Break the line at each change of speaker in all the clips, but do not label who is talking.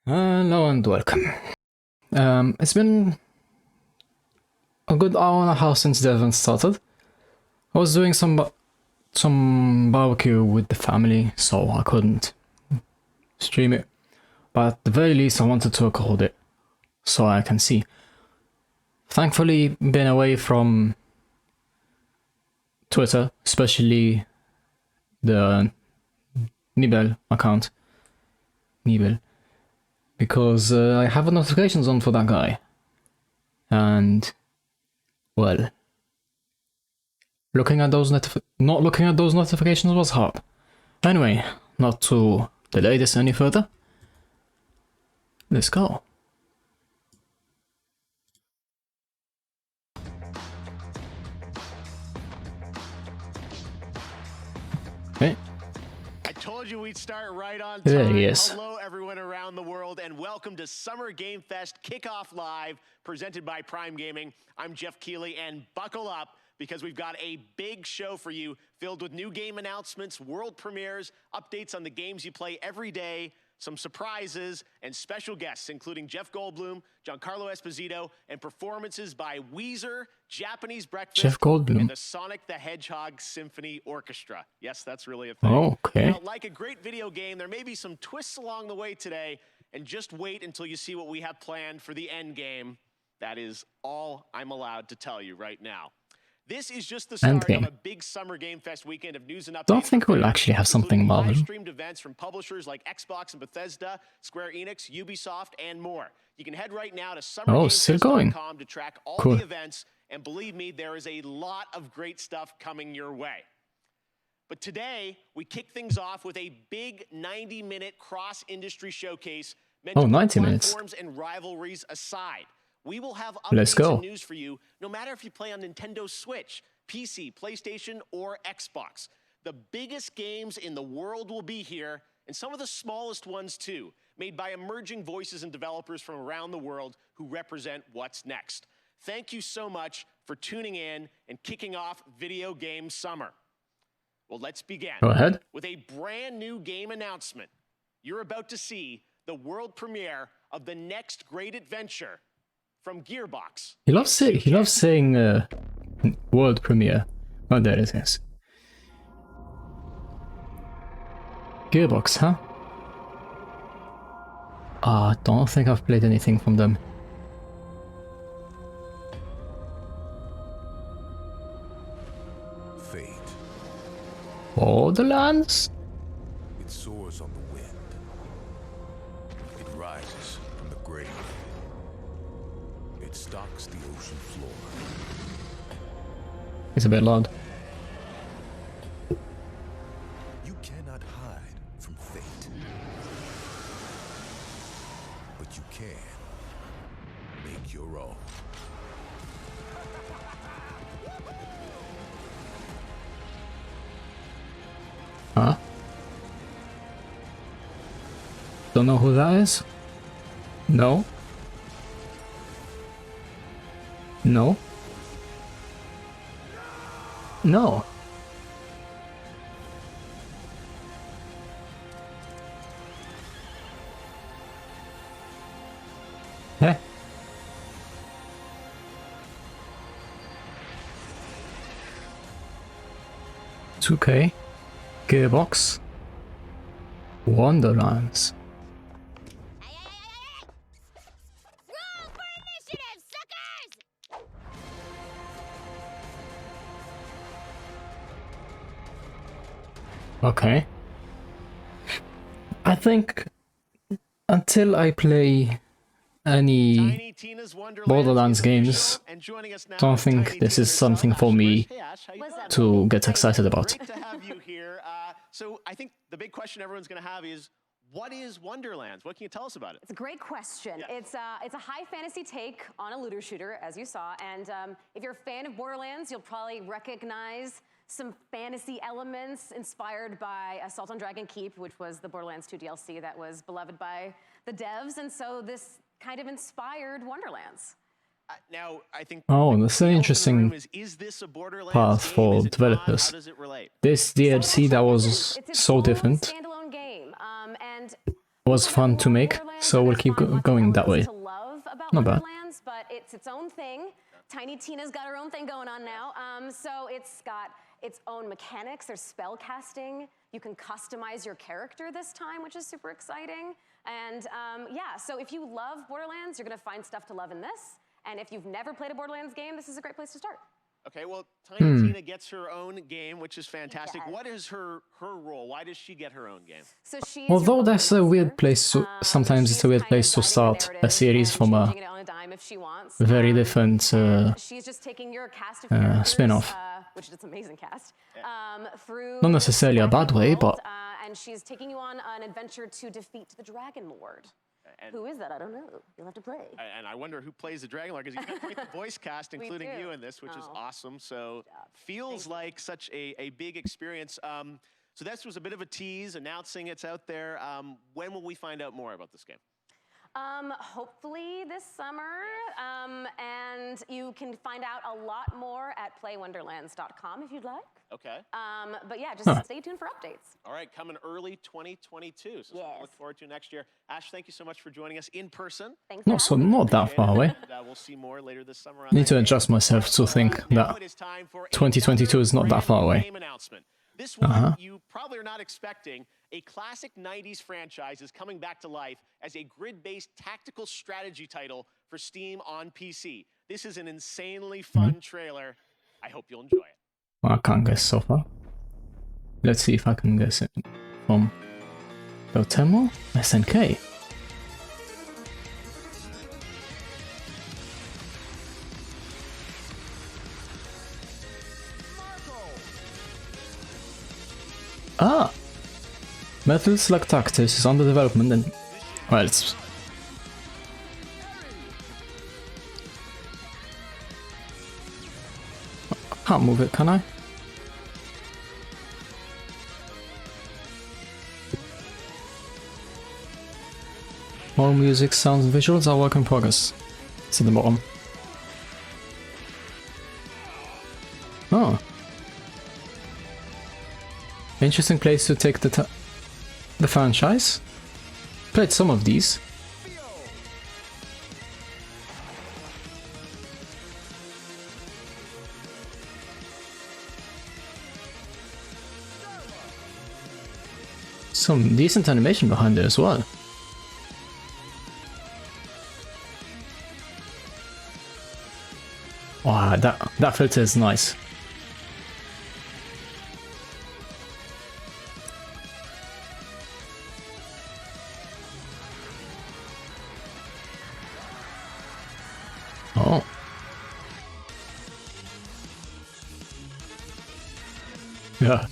Hello and welcome. It's been a good hour and a half since the event started. I was doing some barbecue with the family, so I couldn't stream it. But at the very least, I wanted to record it so I can see. Thankfully, been away from Twitter, especially the Nibel account. Nibel. Because I have notifications on for that guy. And, well, not looking at those notifications was hard. Anyway, not to delay this any further, let's go. Okay.
I told you we'd start right on time.
There he is.
Hello, everyone around the world, and welcome to Summer Game Fest Kickoff Live, presented by Prime Gaming. I'm Jeff Keighley, and buckle up, because we've got a big show for you, filled with new game announcements, world premieres, updates on the games you play every day, some surprises, and special guests, including Jeff Goldblum, Giancarlo Esposito, and performances by Weezer, Japanese Breakfast,
Jeff Goldblum,
and the Sonic the Hedgehog Symphony Orchestra. Yes, that's really a thing.
Oh, okay.
Now, like a great video game, there may be some twists along the way today, and just wait until you see what we have planned for the end game. That is all I'm allowed to tell you right now. This is just the start of a big Summer Game Fest weekend of news and updates.
Don't think we'll actually have something Marvel.
Live-streamed events from publishers like Xbox and Bethesda, Square Enix, Ubisoft, and more. You can head right now to summergamefest.com to track all the events, and believe me, there is a lot of great stuff coming your way. But today, we kick things off with a big 90-minute cross-industry showcase meant to put
90 minutes.
Platforms and rivalries aside. We will have
Let's
updates
go.
and news for you, no matter if you play on Nintendo Switch, PC, PlayStation, or Xbox. The biggest games in the world will be here, and some of the smallest ones too, made by emerging voices and developers from around the world who represent what's next. Thank you so much for tuning in and kicking off Video Game Summer. Well, let's begin.
Go ahead.
With a brand new game announcement. You're about to see the world premiere of the next great adventure from Gearbox.
He loves saying world premiere. Oh, there it is. Gearbox, huh? I don't think I've played anything from them.
Fate.
Borderlands?
It soars on the wind. It rises from the grave. It stalks the ocean floor.
It's a bit loud.
You cannot hide from fate. But you can make your own.
Huh? Don't know who that is? No? No? No. Heh. $2K. Gearbox. Wonderlands.
Roll for initiative, suckers!
Okay. I think until I play any Borderlands games, don't think this is something for me to get excited about.
Great to have you here. So I think the big question everyone's going to have is, what is Wonderlands? What can you tell us about it?
It's a great question. Yeah. It's a high fantasy take on a looter shooter, as you saw, and if you're a fan of Borderlands, you'll probably recognize some fantasy elements inspired by Assault on Dragon Keep, which was the Borderlands 2 DLC that was beloved by the devs, and so this kind of inspired Wonderlands.
Now, I think
that's an interesting path for developers. This DLC that was so different.
Standalone game, and
was fun to make, so we'll keep going that way.
To love about
Not bad.
Wonderlands, but it's its own thing. Tiny Tina's got her own thing going on now. So it's got its own mechanics. There's spell casting. You can customize your character this time, which is super exciting. And yeah, so if you love Borderlands, you're gonna find stuff to love in this. And if you've never played a Borderlands game, this is a great place to start.
Okay, well, Tiny Tina gets her own game, which is fantastic.
Yes.
What is her role? Why does she get her own game?
So she's
Although
your
that's a weird place to, sometimes it's a weird
she's
place to
kind of
start
guiding the
a
narrative
series
and
from a
changing it on a dime if she wants.
very different
She's just taking your cast of characters,
spin-off.
which is an amazing cast, through
Not necessarily a bad way,
world,
but
and she's taking you on an adventure to defeat the Dragon Lord. Who is that? I don't know. You'll have to play.
And I wonder who plays the Dragon Lord, because you've got quite the voice cast, including
do.
you in this, which is
Oh.
awesome. So feels like such a big experience. So this was a bit of a tease, announcing it's out there. When will we find out more about this game?
Hopefully this summer, and you can find out a lot more at playwonderlands.com if you'd like.
Okay.
But yeah, just stay tuned for updates.
All right, coming early 2022. So
Yes.
look forward to next year. Ash, thank you so much for joining us in person.
Thanks. for
not so
having me.
not that far away.
And, we'll see more later this summer.
I need to adjust myself to think
Now
that
it is time for
2022 is not that far
another
away.
game announcement. This one you probably are not expecting. A classic 90s franchise is coming back to life as a grid-based tactical strategy title for Steam on PC. This is an insanely fun trailer. I hope you'll enjoy it.
I can't guess so far. Let's see if I can guess it from Dotemu SNK. Ah! Metal Slug Tactics is under development and... well, it's... I can't move it, can I? All music, sounds and visuals are work in progress. It's at the bottom. Oh. Interesting place to take the franchise. Played some of these. Some decent animation behind it as well. Wow, that filter is nice. Oh. Yeah.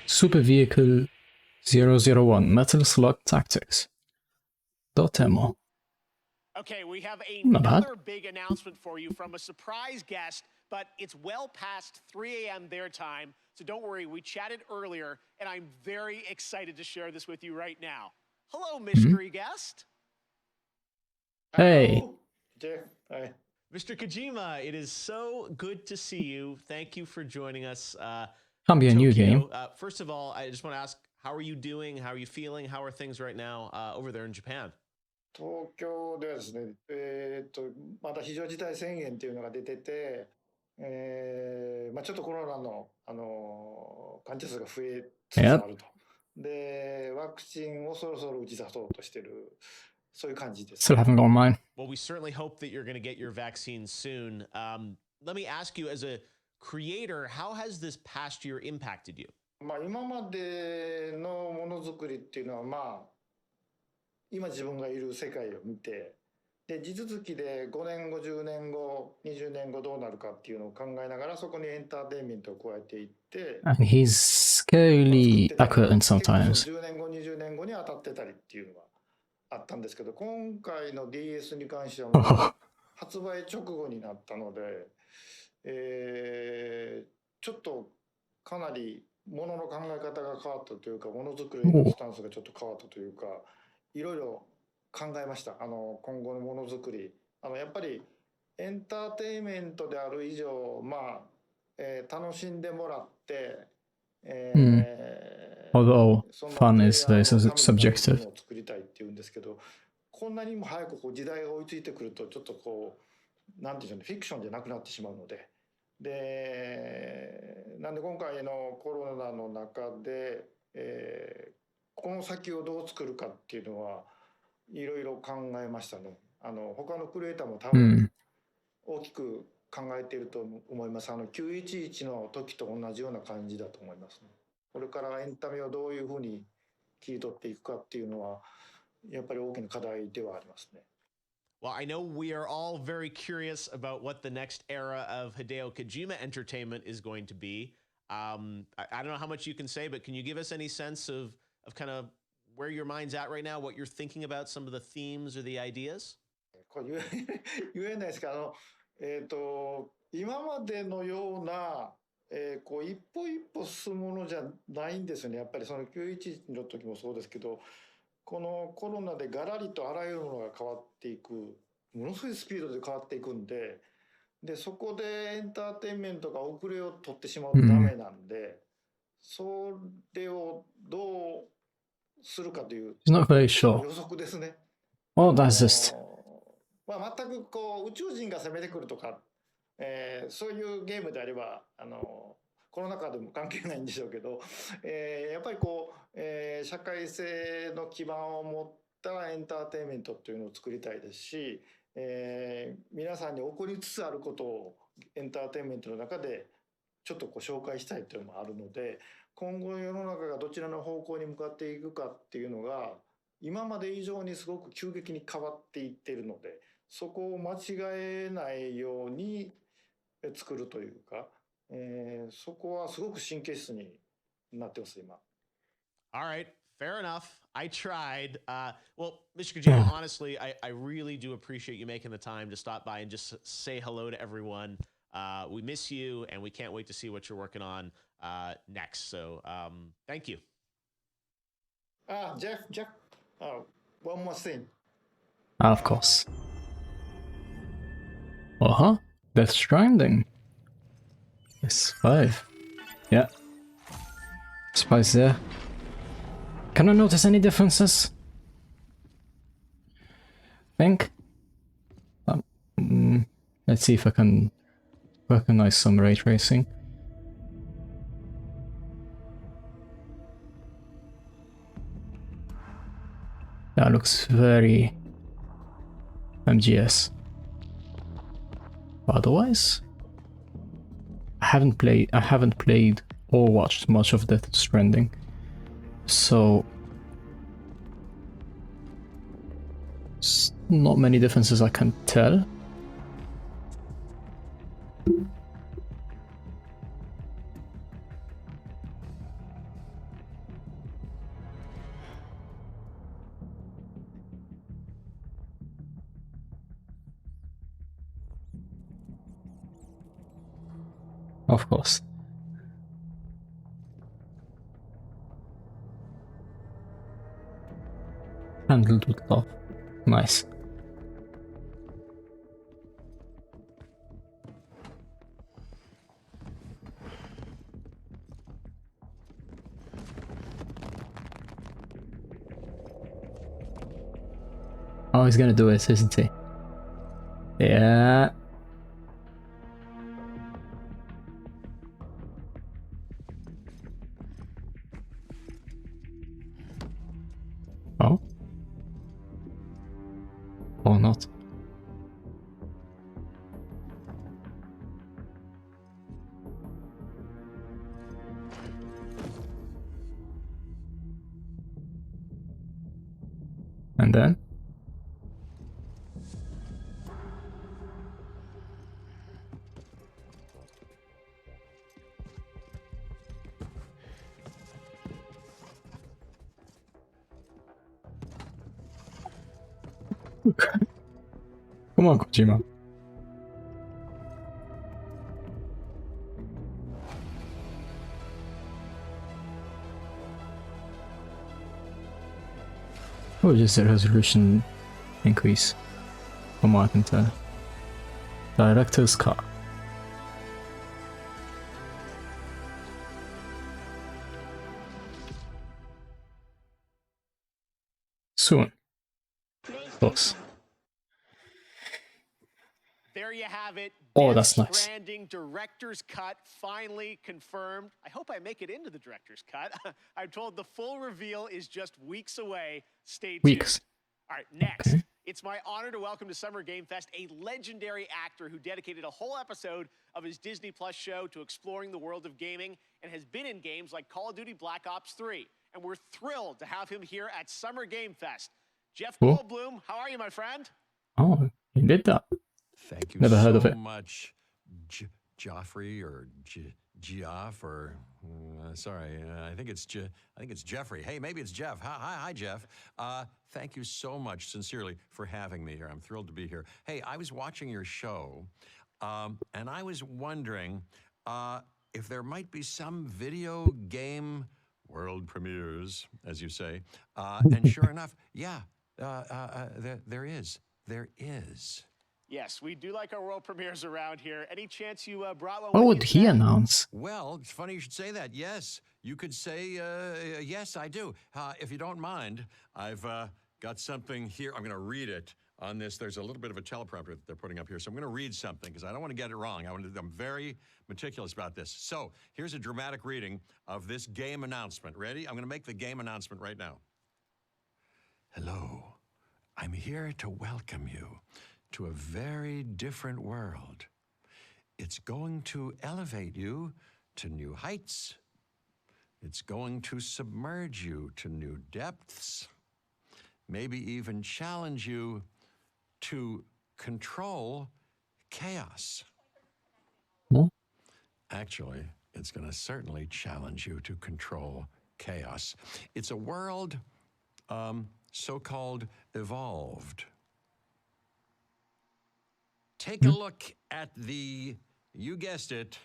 Super Vehicle 001 Metal Slug Tactics. Dotemu.
Okay, we have
Not bad.
another big announcement for you from a surprise guest, but it's well past 3 a.m. their time, so don't worry, we chatted earlier, and I'm very excited to share this with you right now. Hello, mystery guest.
Hey.
Jeff, hi.
Mr. Kojima, it is so good to see you. Thank you for joining us.
Can't be a new
Tokyo.
game.
First of all, I just want to ask, how are you doing? How are you feeling? How are things right now over there in Japan?
東京ではですね、また非常事態宣言っていうのが出てて、ちょっとコロナの、患者数が増えつつあると。で、ワクチンをそろそろ打ち出そうとしてる、そういう感じです。
Still haven't got mine.
Well, we certainly hope that you're going to get your vaccine soon. Let me ask you, as a creator, how has this past year impacted you?
今までのものづくりっていうのは、今自分がいる世界を見て、で地続きで5年後10年後20年後どうなるかっていうのを考えながらそこにエンターテインメントを加えていって
And he's scarily accurate in sometimes.
10年後20年後に当たってたりっていうのがあったんですけど、今回の DS に関してはもう発売直後になったので、ちょっとかなりものの考え方が変わったというか、ものづくりのスタンスがちょっと変わったというか、いろいろ考えました。今後のものづくり、やっぱりエンターテインメントである以上、楽しんでもらって、
Although
その
fun
プレイ
is
ヤー
very
のためになるも
subjective.
のを作りたいっていうんですけど、こんなにも早く時代が追いついてくるとちょっとなんていうんでしょうね、フィクションじゃなくなってしまうので、なんで今回のコロナの中で、この先をどう作るかっていうのはいろいろ考えましたね。他のクリエイターも多分大きく考えていると思います。911の時と同じような感じだと思いますね。これからエンタメをどういうふうに切り取っていくかっていうのはやっぱり大きな課題ではありますね。
Well, I know we are all very curious about what the next era of Hideo Kojima entertainment is going to be. I don't know how much you can say, but can you give us any sense of kind of where your mind's at right now, what you're thinking about, some of the themes or the ideas?
これ言えないですけど、今までのような、一歩一歩進むものじゃないんですよね。やっぱりその911の時もそうですけど、このコロナでガラリとあらゆるものが変わっていく、ものすごいスピードで変わっていくんで、そこでエンターテインメントが遅れを取ってしまうとダメなんで、それをどうするかという
He's not very
予
sure.
測ですね。
Well, that's just
全く宇宙人が攻めてくるとか、そういうゲームであればコロナ禍でも関係ないんでしょうけど、やっぱり社会性の基盤を持ったエンターテインメントっていうのを作りたいですし、皆さんに起こりつつあることをエンターテインメントの中でちょっと紹介したいというのもあるので、今後世の中がどちらの方向に向かっていくかっていうのが今まで以上にすごく急激に変わっていっているので、そこを間違えないように作るというか、そこはすごく神経質になってます今。
All right, fair enough. I tried. Well, Mr. Kojima, honestly, I really do appreciate you making the time to stop by and just say hello to everyone. We miss you, and we can't wait to see what you're working on next. So thank you.
Jeff, one more thing.
Of course. Death Stranding. S5. Yeah. Spice there. Can I notice any differences? Think. Let's see if I can recognize some ray tracing. That looks very MGS. Otherwise, I haven't played or watched much of Death Stranding, so not many differences I can tell. Of course. Handled with love. Nice. Oh, he's gonna do it, isn't he? Yeah. Oh? Or not? And then? Come on, Kojima. Oh, just a resolution increase, from what I can tell. Director's cut. Soon. Of course.
There you have it.
Oh,
Death
that's nice.
Stranding director's cut finally confirmed. I hope I make it into the director's cut. I'm told the full reveal is just weeks away. Stay tuned.
Weeks.
All right, next.
Okay.
It's my honor to welcome to Summer Game Fest a legendary actor who dedicated a whole episode of his Disney Plus show to exploring the world of gaming and has been in games like Call of Duty Black Ops 3. And we're thrilled to have him here at Summer Game Fest. Jeff
Cool.
Goldblum, how are you, my friend?
Oh, you did that.
Thank you
Never heard
so
of it.
much, Joffrey or Geoff or sorry, I think it's Jeffrey. Hey, maybe it's Jeff. Hi, Jeff. Thank you so much, sincerely, for having me here. I'm thrilled to be here. Hey, I was watching your show, and I was wondering if there might be some video game world premieres, as you say. And sure enough, yeah, there is. There is.
Yes, we do like our world premieres around here. Any chance you brought one
What
with
would
you
he
today?
announce?
Well, it's funny you should say that. Yes, you could say, yes, I do. If you don't mind, I've got something here. I'm going to read it on this. There's a little bit of a teleprompter that they're putting up here. So I'm going to read something because I don't want to get it wrong. I'm very meticulous about this. So here's a dramatic reading of this game announcement. Ready? I'm going to make the game announcement right now. Hello, I'm here to welcome you to a very different world. It's going to elevate you to new heights. It's going to submerge you to new depths. Maybe even challenge you to control chaos.
Hmm?
Actually, it's going to certainly challenge you to control chaos. It's a world so-called evolved. Take a look at the, you guessed it,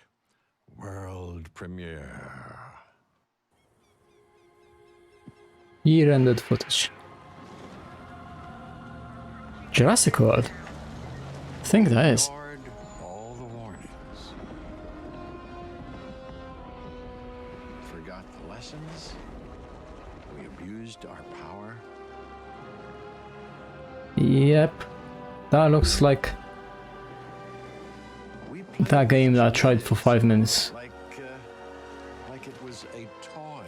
world premiere.
Year-ended footage. Jurassic World? I think that is.
Ignored all the warnings. Forgot the lessons. We abused our power.
Yep. That looks like
We played
that game that I
with
tried for 5 minutes.
like it was a toy.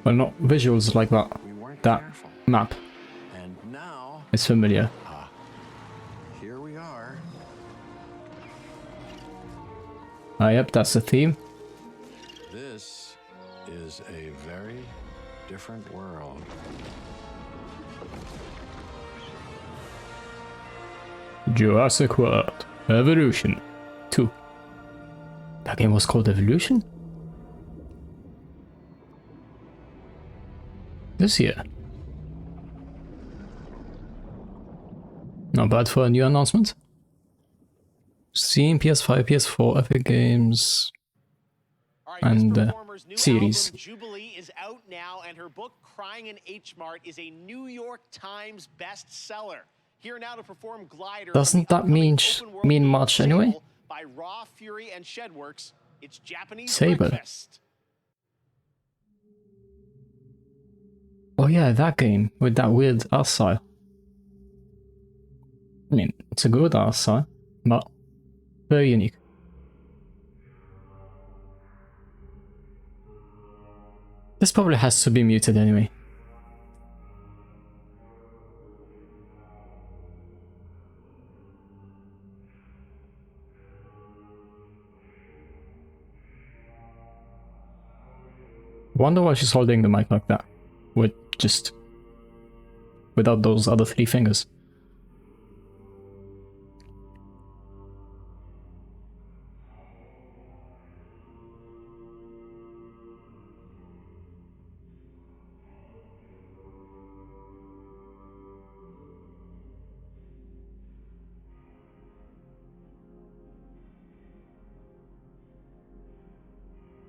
Well, not visuals like that.
We weren't
That
careful.
map
And now,
is familiar.
here we are.
Ah, yep, that's the theme.
This is a very different world.
Jurassic World Evolution 2. That game was called Evolution? This year. Not bad for a new announcement. Steam, PS5, PS4, Epic Games.
All right,
And,
this performer's new
series.
album, Jubilee, is out now, and her book, Crying in H Mart, is a New York Times bestseller. Here now to perform Glider. from
Doesn't
the
that mean
upcoming open-world
mean
game
much anyway?
Sable By Raw, Fury, and Shedworks. It's Japanese
Sable.
breakfast.
Oh yeah, that game with that weird art style. I mean, it's a good art style, but very unique. This probably has to be muted anyway. Wonder why she's holding the mic like that, with just without those other 3 fingers.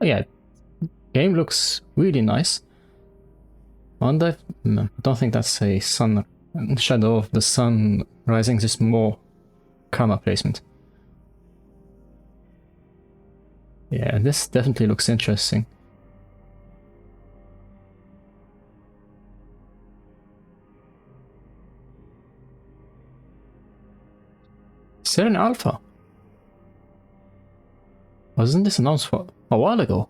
Oh, yeah, game looks really nice. I don't think that's a sun And the shadow of the sun rising, just more camera placement. Yeah, this definitely looks interesting. Is there an alpha? Wasn't this announced for a while ago?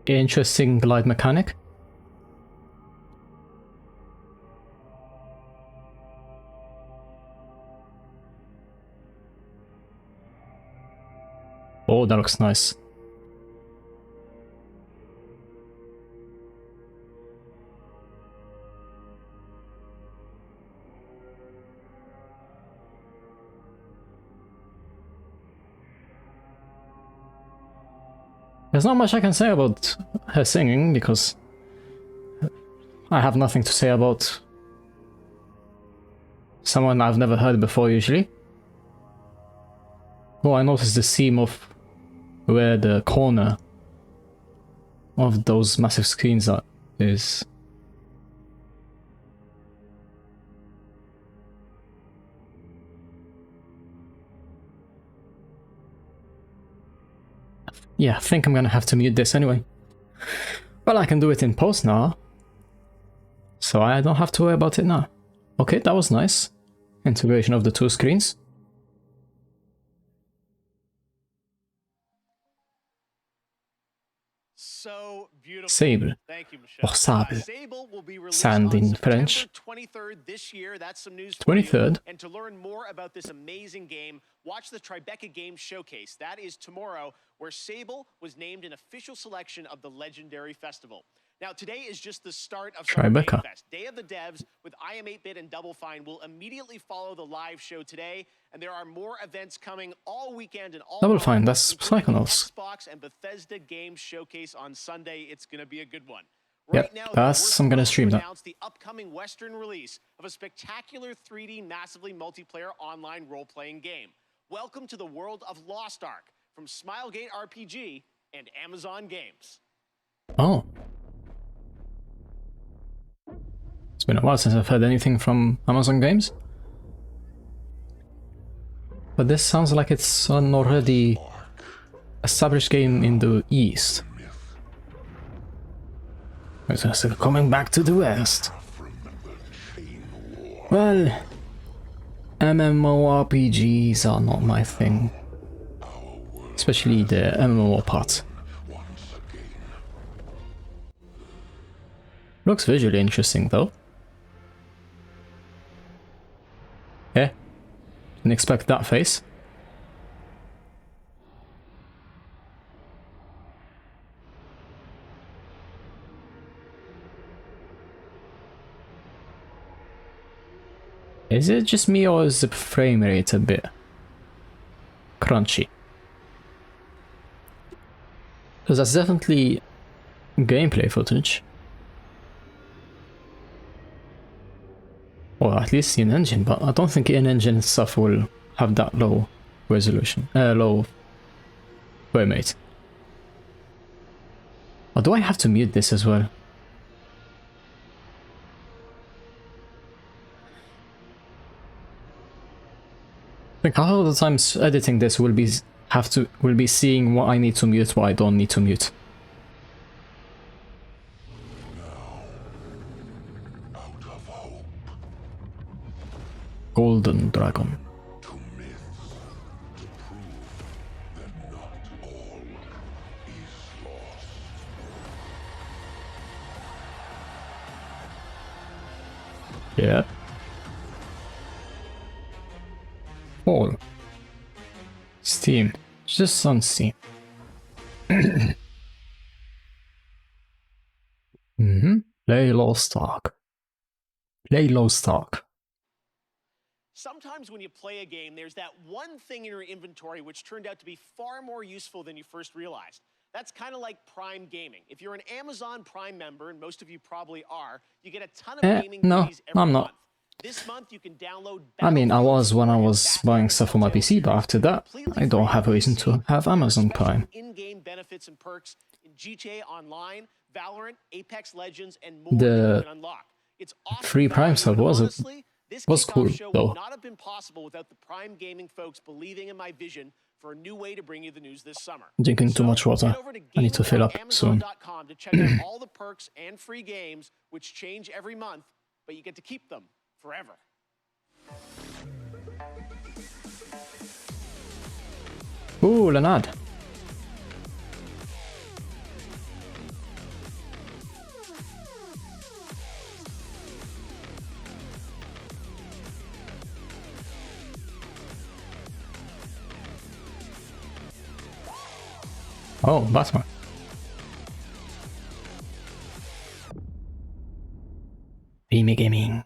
Interesting glide mechanic. Oh, that looks nice. There's not much I can say about her singing, because I have nothing to say about someone I've never heard before usually. Oh, I noticed the seam of where the corner of those massive screens is. Yeah, I think I'm gonna have to mute this anyway. Well, I can do it in post now, so I don't have to worry about it now. Okay, that was nice. Integration of the two screens.
So beautiful.
Sable.
Thank you, Michelle.
Or sable.
Sable will be released
Sand
on
in
September
French.
23rd this year. That's some news for you.
23rd.
And to learn more about this amazing game, watch the Tribeca Games Showcase. That is tomorrow, where Sable was named an official selection of the legendary festival. Now, today is just the start of Summer Game
Tribeca.
Fest. Day of the Devs with IM8-Bit and Double Fine will immediately follow the live show today, and there are more events coming all weekend and all
Double
month,
Fine, that's
including the
Psychonauts.
Xbox and Bethesda Games Showcase on Sunday. It's going to be a good one.
Yep,
Right now, though,
that's-
we're
I'm gonna
thrilled
stream
to
that.
announce the upcoming Western release of a spectacular 3D massively multiplayer online role-playing game. Welcome to the world of Lost Ark from Smilegate RPG and Amazon Games.
Oh. It's been a while since I've heard anything from Amazon Games. But this sounds like it's an already established game in the East. It's still coming back to the West. Well, MMORPGs are not my thing. Especially the MMO part. Looks visually interesting though. Yeah, didn't expect that face. Is it just me, or is the frame rate a bit crunchy? Because that's definitely gameplay footage. Or at least in engine, but I don't think in-engine stuff will have that low resolution, low frame rate. Or do I have to mute this as well? I think half of the times editing this will be seeing what I need to mute, what I don't need to mute. Golden Dragon. Yeah. All. Steam. Just on Steam. Play Lost Ark. Play Lost Ark.
Sometimes when you play a game, there's that one thing in your inventory which turned out to be far more useful than you first realized. That's kind of like Prime Gaming. If you're an Amazon Prime member, and most of you probably are, you get a ton of gaming
No,
goodies every
I'm not.
month. This month you can download
I mean, I was when I was buying stuff for my PC, but after that,
completely
I don't
free
have a reason
PC.
to have
There are
Amazon
special
Prime.
in-game benefits and perks in GTA Online, Valorant, Apex Legends, and more
The
that you can unlock. It's awesome
free Prime
value,
sub
and
was
honestly, this
was
kickoff
cool,
show
though.
would not have been possible without the Prime Gaming folks believing in my vision for a new way to bring you the news this summer.
Drinking too much water.
Head over to
I need to fill up soon.
gaming.amazon.com to check out all the perks and free games, which change every month, but you get to keep them forever.
Ooh, Leonard. Oh, Batman. Beamy Gaming.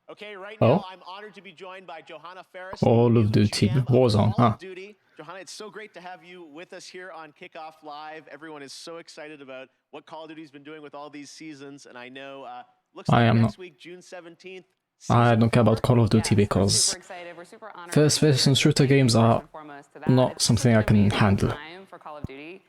Okay, right
Oh.
now I'm honored to be joined by Johanna Ferris,
Call of
new
Duty
GM of
Warzone,
Call
huh?
of Duty. Johanna, it's so great to have you with us here on Kickoff Live. Everyone is so excited about what Call of Duty's been doing with all these seasons, and I know looks
I
like
am
next
not.
week, June 17th.
I don't care about
season
Call of Duty
Yes, we're
because
super excited. We're super honored
first-person
to be
shooter
here.
games
First
are
and foremost to that.
not
It's
something
such
I
an
can
amazing
handle.
time for Call of Duty.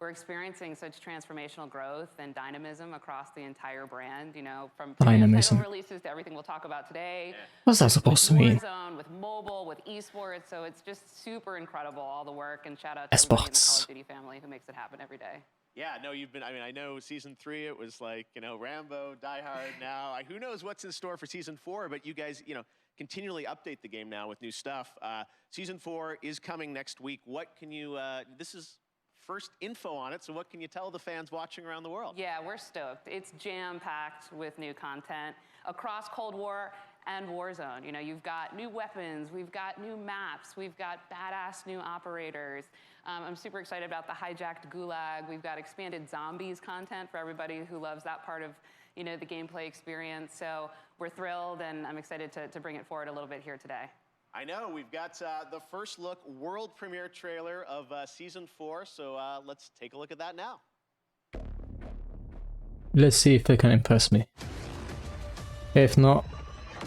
We're experiencing such transformational growth and dynamism across the entire brand, you know, from
Dynamism.
title releases to everything we'll talk about today.
What's that supposed to mean?
Warzone, with mobile, with esports, so it's just super incredible, all the work, and shout out to everybody in the Call
Esports.
of Duty family who makes it happen every day.
Yeah, no, you've been, I mean, I know season 3, it was like, you know, Rambo, Die Hard now. Who knows what's in store for season 4, but you guys, you know, continually update the game now with new stuff. Season 4 is coming next week. What can you, this is first info on it, so what can you tell the fans watching around the world?
Yeah, we're stoked. It's jam-packed with new content across Cold War and Warzone. You know, you've got new weapons, we've got new maps, we've got badass new operators. I'm super excited about the hijacked gulag. We've got expanded zombies content for everybody who loves that part of, you know, the gameplay experience. So we're thrilled, and I'm excited to bring it forward a little bit here today.
I know, we've got the first look world premiere trailer of season 4, so let's take a look at that now.
Let's see if they can impress me. If not,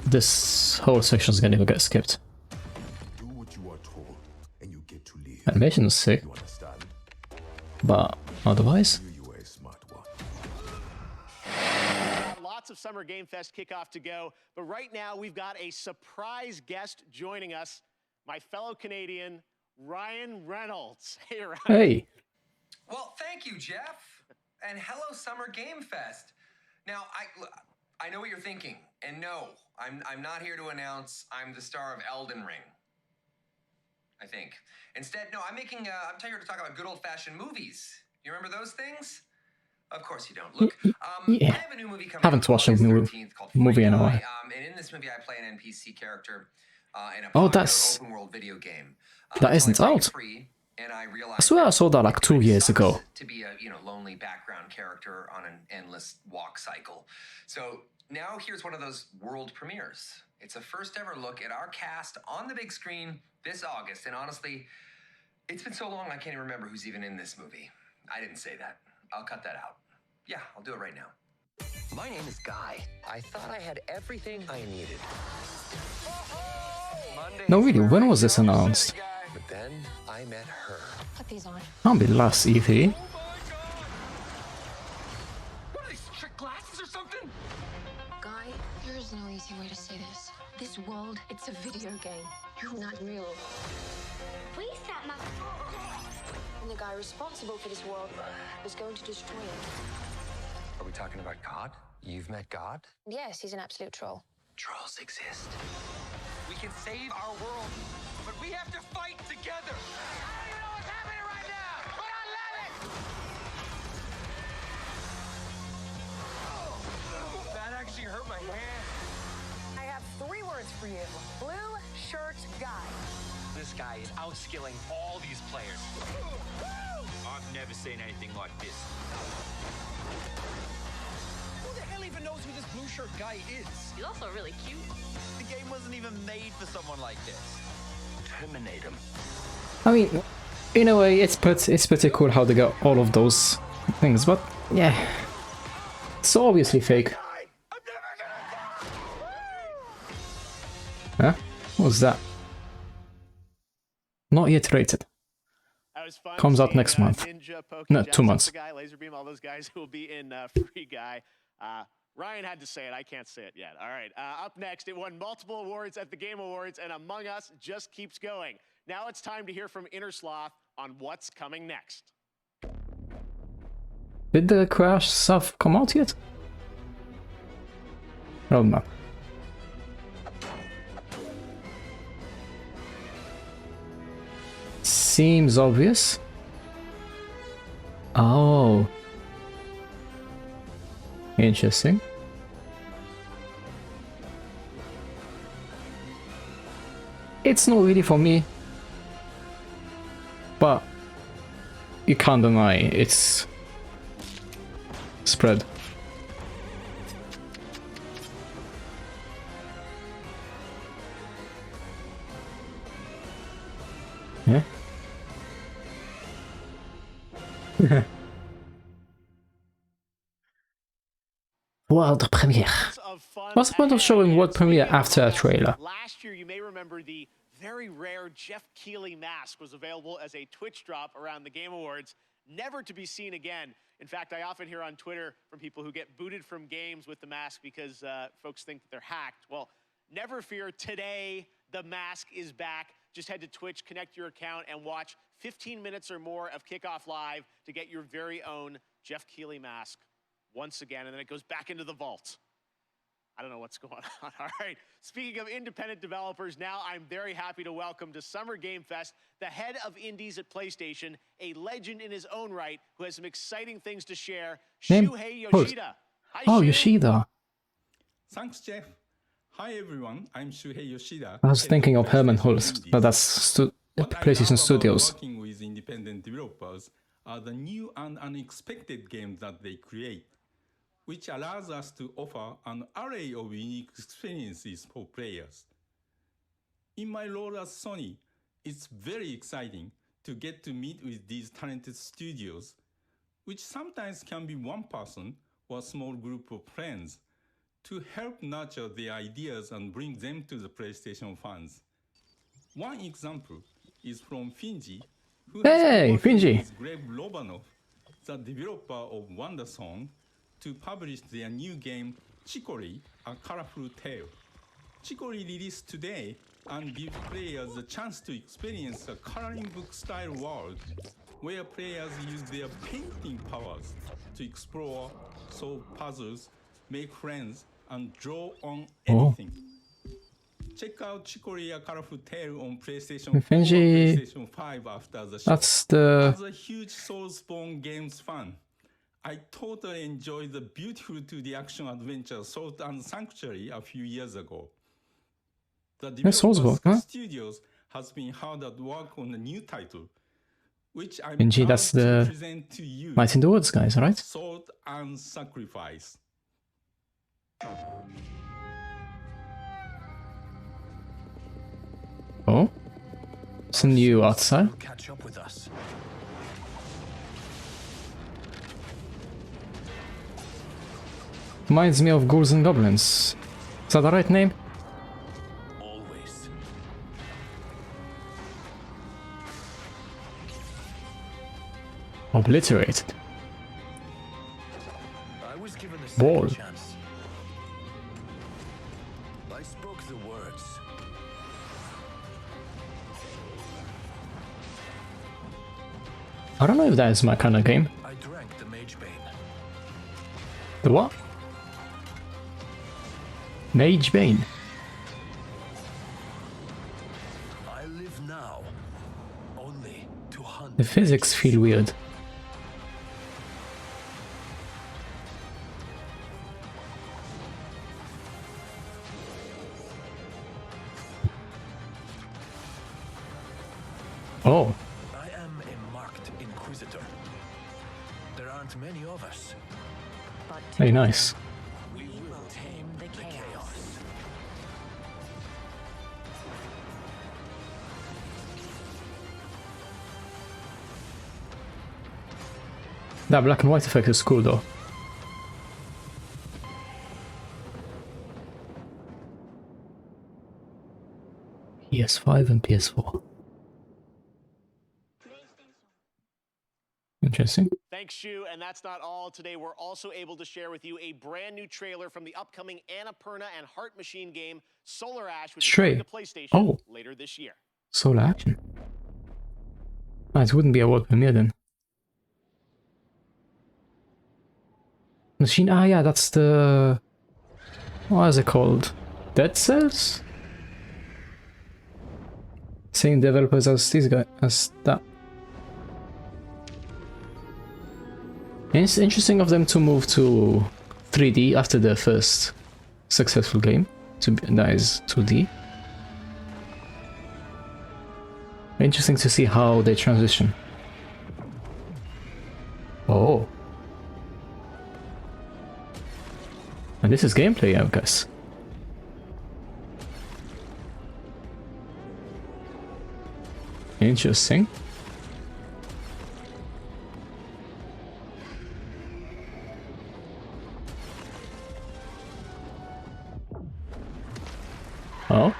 this whole section's gonna get skipped.
Do what you are told, and you get to live.
Animation is sick,
You understand?
but otherwise,
You are a smart one.
Lots of Summer Game Fest kickoff to go, but right now we've got a surprise guest joining us, my fellow Canadian, Ryan Reynolds. Hey, Ryan.
hey,
Well, thank you, Jeff. And hello, Summer Game Fest. Now, I know what you're thinking. And no, I'm not here to announce I'm the star of Elden Ring. I think. Instead, no, I'm here to talk about good old-fashioned movies. You remember those things? Of course you don't. Look,
yeah.
I have a new movie coming
Haven't
out
watched a
August
movie
13th called
in a
Free
while.
Guy. And in this movie, I play an NPC character in a
Oh,
popular
that's-
open-world video game.
that isn't
until I play
out.
free, and I realized
I swear I
that
saw that like
it
2
really
years
sucks
ago.
to be a lonely background character on an endless walk cycle. So now here's one of those world premieres. It's a first ever look at our cast on the big screen this August, and honestly, it's been so long I can't even remember who's even in this movie. I didn't say that. I'll cut that out. Yeah, I'll do it right now.
My name is Guy. I thought I had everything I needed.
No, really, when was this announced?
But then I met her.
Put these on.
Can't be last E3.
What are these, trick glasses or something?
Guy, there is no easy way to say this. This world, it's a video game. You're not real.
We set my...
And the guy responsible for this world is going to destroy it.
Are we talking about God? You've met God?
Yes, he's an absolute troll.
Trolls exist.
We can save our world, but we have to fight together. I don't even know what's happening right now, but I love it! That actually hurt my hand.
I have 3 words for you. Blue shirt guy.
This guy is outskilling all these players. I've never seen anything like this.
Who the hell even knows who this blue shirt guy is?
He's also really cute.
The game wasn't even made for someone like this. Terminate him.
I mean, in a way, it's pretty cool how they got all of those things, but yeah, it's obviously fake. What's that? Not yet rated.
That was fun.
Comes out
seeing,
next month.
Ninja, Poke,
No,
Jets,
2 months.
The guy, Laserbeam, all those guys who will be in Free Guy. Ryan had to say it. I can't say it yet. All right. Up next, it won multiple awards at the Game Awards, and Among Us just keeps going. Now it's time to hear from Inner Sloth on what's coming next.
Did the Crash stuff come out yet? Roadmap. Seems obvious. Oh. Interesting. It's not really for me. But you can't deny it's spread. Yeah. World premiere. What's the point of showing world premiere after a trailer?
Last year, you may remember the very rare Jeff Keighley mask was available as a Twitch drop around the Game Awards, never to be seen again. In fact, I often hear on Twitter from people who get booted from games with the mask because folks think that they're hacked. Well, never fear, today the mask is back. Just head to Twitch, connect your account, and watch 15 minutes or more of Kickoff Live to get your very own Jeff Keighley mask once again, and then it goes back into the vault. I don't know what's going on. All right. Speaking of independent developers, now I'm very happy to welcome to Summer Game Fest the head of indies at PlayStation, a legend in his own right, who has some exciting things to share, Shuhei Yoshida. Hi,
Oh,
Shu.
Yoshida.
Thanks, Jeff. Hi, everyone. I'm Shuhei Yoshida.
I was thinking of Herman Hulst, but that's PlayStation Studios.
Working with independent developers are the new and unexpected games that they create, which allows us to offer an array of unique experiences for players. In my role at Sony, it's very exciting to get to meet with these talented studios, which sometimes can be one person or a small group of friends, to help nurture their ideas and bring them to the PlayStation fans. One example is from Finji, who has worked with Greg Lobanov, the developer of WonderSong, to publish their new game, Chicory, A Colorful Tale. Chicory released today and gives players the chance to experience a coloring book-style world where players use their painting powers to explore, solve puzzles, make friends, and draw on anything. Check out Chicory, A Colorful Tale on PlayStation 4 and PlayStation 5 after the show. As a huge Soulspawn games fan, I totally enjoyed the beautiful 2D action adventure Salt and Sanctuary a few years ago. The developers studios has been hard at work on a new title, which I'm proud to present to you.
Might in the Woods guys, right?
Salt and Sacrifice.
Oh, it's new outside.
Catch up with us.
Reminds me of Ghouls and Goblins. Is that the right name?
Always.
Obliterated.
I was given a
Ball.
second chance. I spoke the words.
I don't know if that is my kind of game.
I drank the Mage Bane.
The what? Mage Bane.
I live now only to hunt.
The physics feel weird. Oh.
I am a marked inquisitor. There aren't many of us.
But
Very nice.
We will tame the chaos.
That black and white effect is cool though. PS5 and PS4. Interesting.
Thanks, Shu. And that's not all. Today, we're also able to share with you a brand new trailer from the upcoming Annapurna and Heart Machine game Solar Ash, which is coming to PlayStation later this year.
Solar Action. Ah, it wouldn't be a world premiere then. Machine. Ah, yeah, that's the. What is it called? Dead Cells? Same developers as these guys, as that. And it's interesting of them to move to 3D after their first successful game. That is 2D. Interesting to see how they transition. Oh. And this is gameplay, I guess. Interesting. Oh.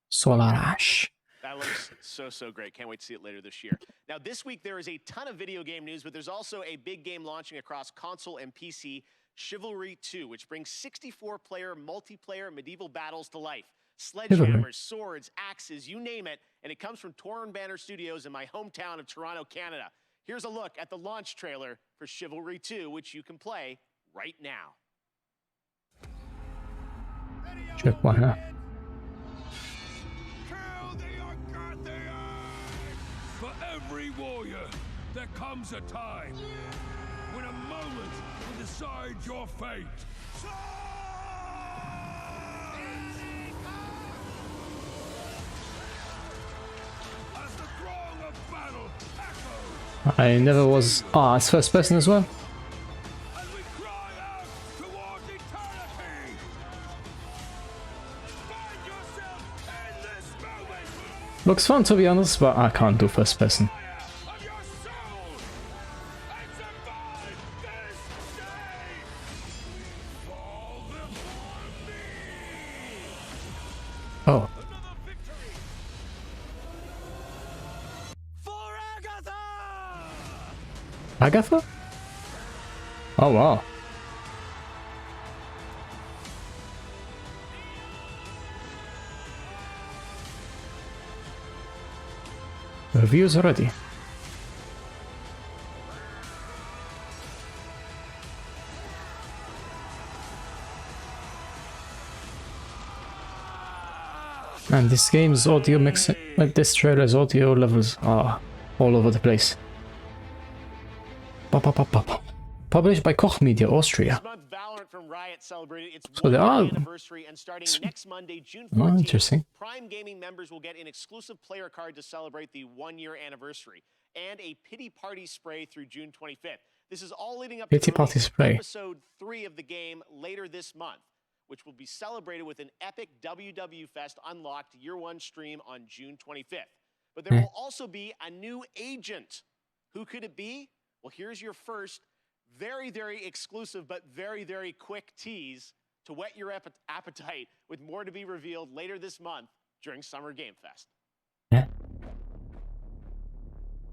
Solar Ash.
That looks so great. Can't wait to see it later this year. Now, this week there is a ton of video game news, but there's also a big game launching across console and PC, Chivalry 2, which brings 64-player multiplayer medieval battles to life. Sledgehammers, swords, axes, you name it, and it comes from Torn Banner Studios in my hometown of Toronto, Canada. Here's a look at the launch trailer for Chivalry 2, which you can play right now.
Check one out.
For every warrior, there comes a time when a moment will decide your fate. As the throng of battle echoes,
I never was. Ah, it's first person as well.
as we cry out towards eternity. Find yourself in this moment.
Looks fun to be honest, but I can't do first person. Oh. Agatha? Oh wow. Reviews already. And this game's audio mixing, like this trailer's audio levels are all over the place. Published by Koch Media, Austria.
From Riot celebrated its
So they are
anniversary, and starting next Monday, June 14th,
interesting.
Prime Gaming members will get an exclusive player card to celebrate the one-year anniversary, and a pity party spray through June 25th. This is all leading up
Pity
to
party spray.
episode 3 of the game later this month, which will be celebrated with an epic WW Fest Unlocked Year 1 stream on June 25th. But there will also be a new agent. Who could it be? Well, here's your first very exclusive but very quick tease to whet your appetite, with more to be revealed later this month during Summer Game Fest.
Yeah.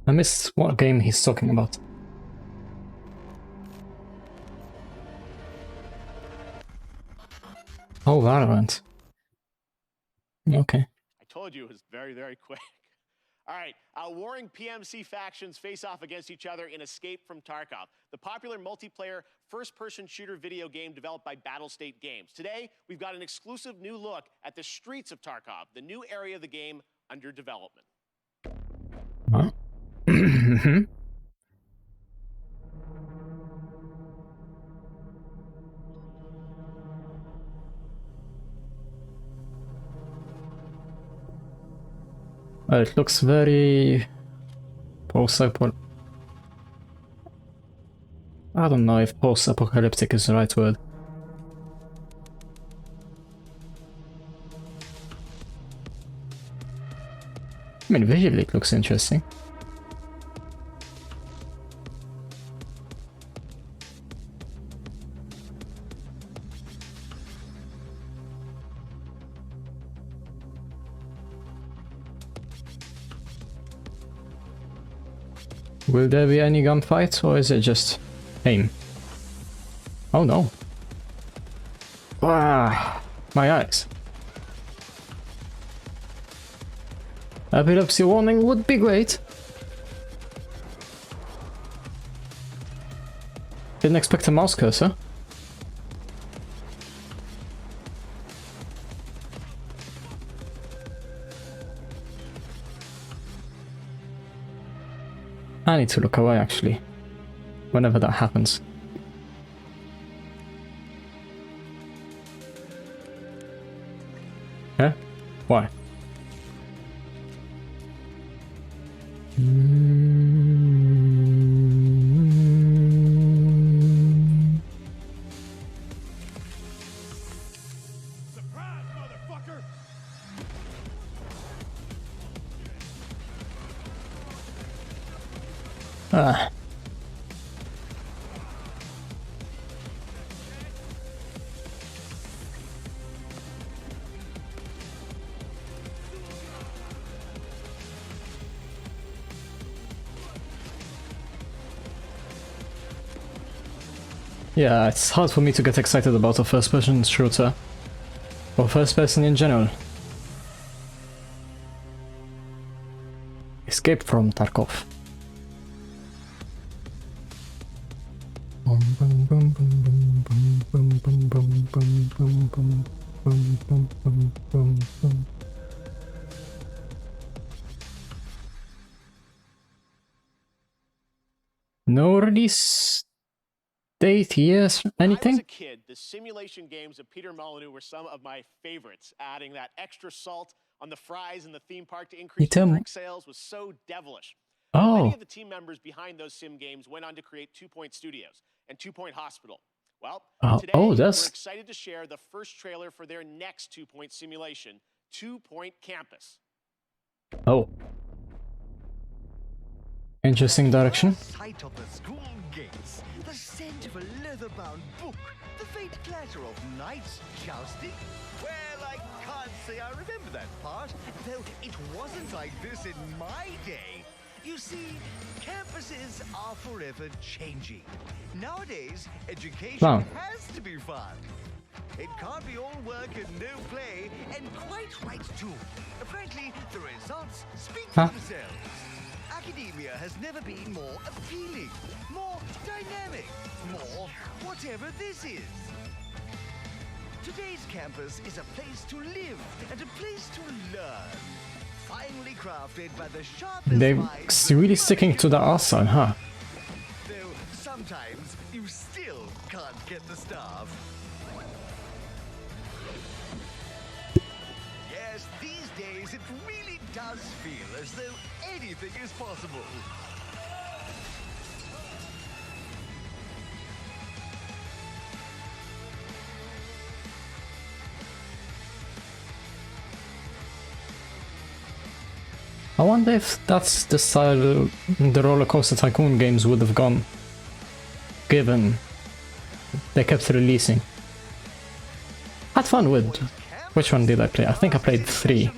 I missed what game he's talking about. Oh, Valorant. Okay.
I told you it was very quick. All right, warring PMC factions face off against each other in Escape from Tarkov, the popular multiplayer first-person shooter video game developed by Battlestate Games. Today, we've got an exclusive new look at the streets of Tarkov, the new area of the game under development.
Huh? Well, it looks very post-apocalyptic. I don't know if post-apocalyptic is the right word. I mean, visually it looks interesting. Will there be any gunfight, or is it just aim? Oh no. Ah, my eyes. Epilepsy warning would be great. Didn't expect a mouse cursor. I need to look away actually, whenever that happens. Huh? Why? Ah. Yeah, it's hard for me to get excited about a first-person shooter, or first-person in general. Escape from Tarkov. No release date, yes, anything?
When I was a kid, the simulation games of Peter Molyneux were some of my favorites. Adding that extra salt on the fries in the theme park to increase the drink sales was so devilish.
Oh.
Many of the team members behind those sim games went on to create 2 Point Studios and 2 Point Hospital. Well, today we're excited to share the first trailer for their next 2 Point simulation, 2 Point Campus.
Oh. Interesting direction.
Sight of the school gates, the scent of a leather-bound book, the faint clatter of knights jousting. Well, I can't say I remember that part, though it wasn't like this in my day. You see, campuses are forever changing. Nowadays, education has to be fun. It can't be all work and no play, and quite right too. Frankly, the results speak for themselves. Academia has never been more appealing, more dynamic, more whatever this is. Today's campus is a place to live and a place to learn. Finely crafted by the sharpest
They're
minds.
really sticking to the R sign, huh?
Though sometimes you still can't get the staff. Yes, these days it really does feel as though anything is possible.
I wonder if that's the style the Roller Coaster Tycoon games would have gone, given they kept releasing. Had fun with... Which one did I play? I think I played 3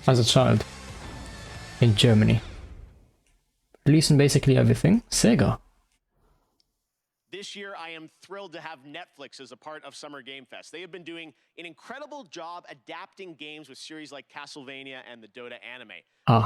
as a child in Germany. Releasing basically everything. Sega.
This year, I am thrilled to have Netflix as a part of Summer Game Fest. They have been doing an incredible job adapting games with series like Castlevania and the Dota anime.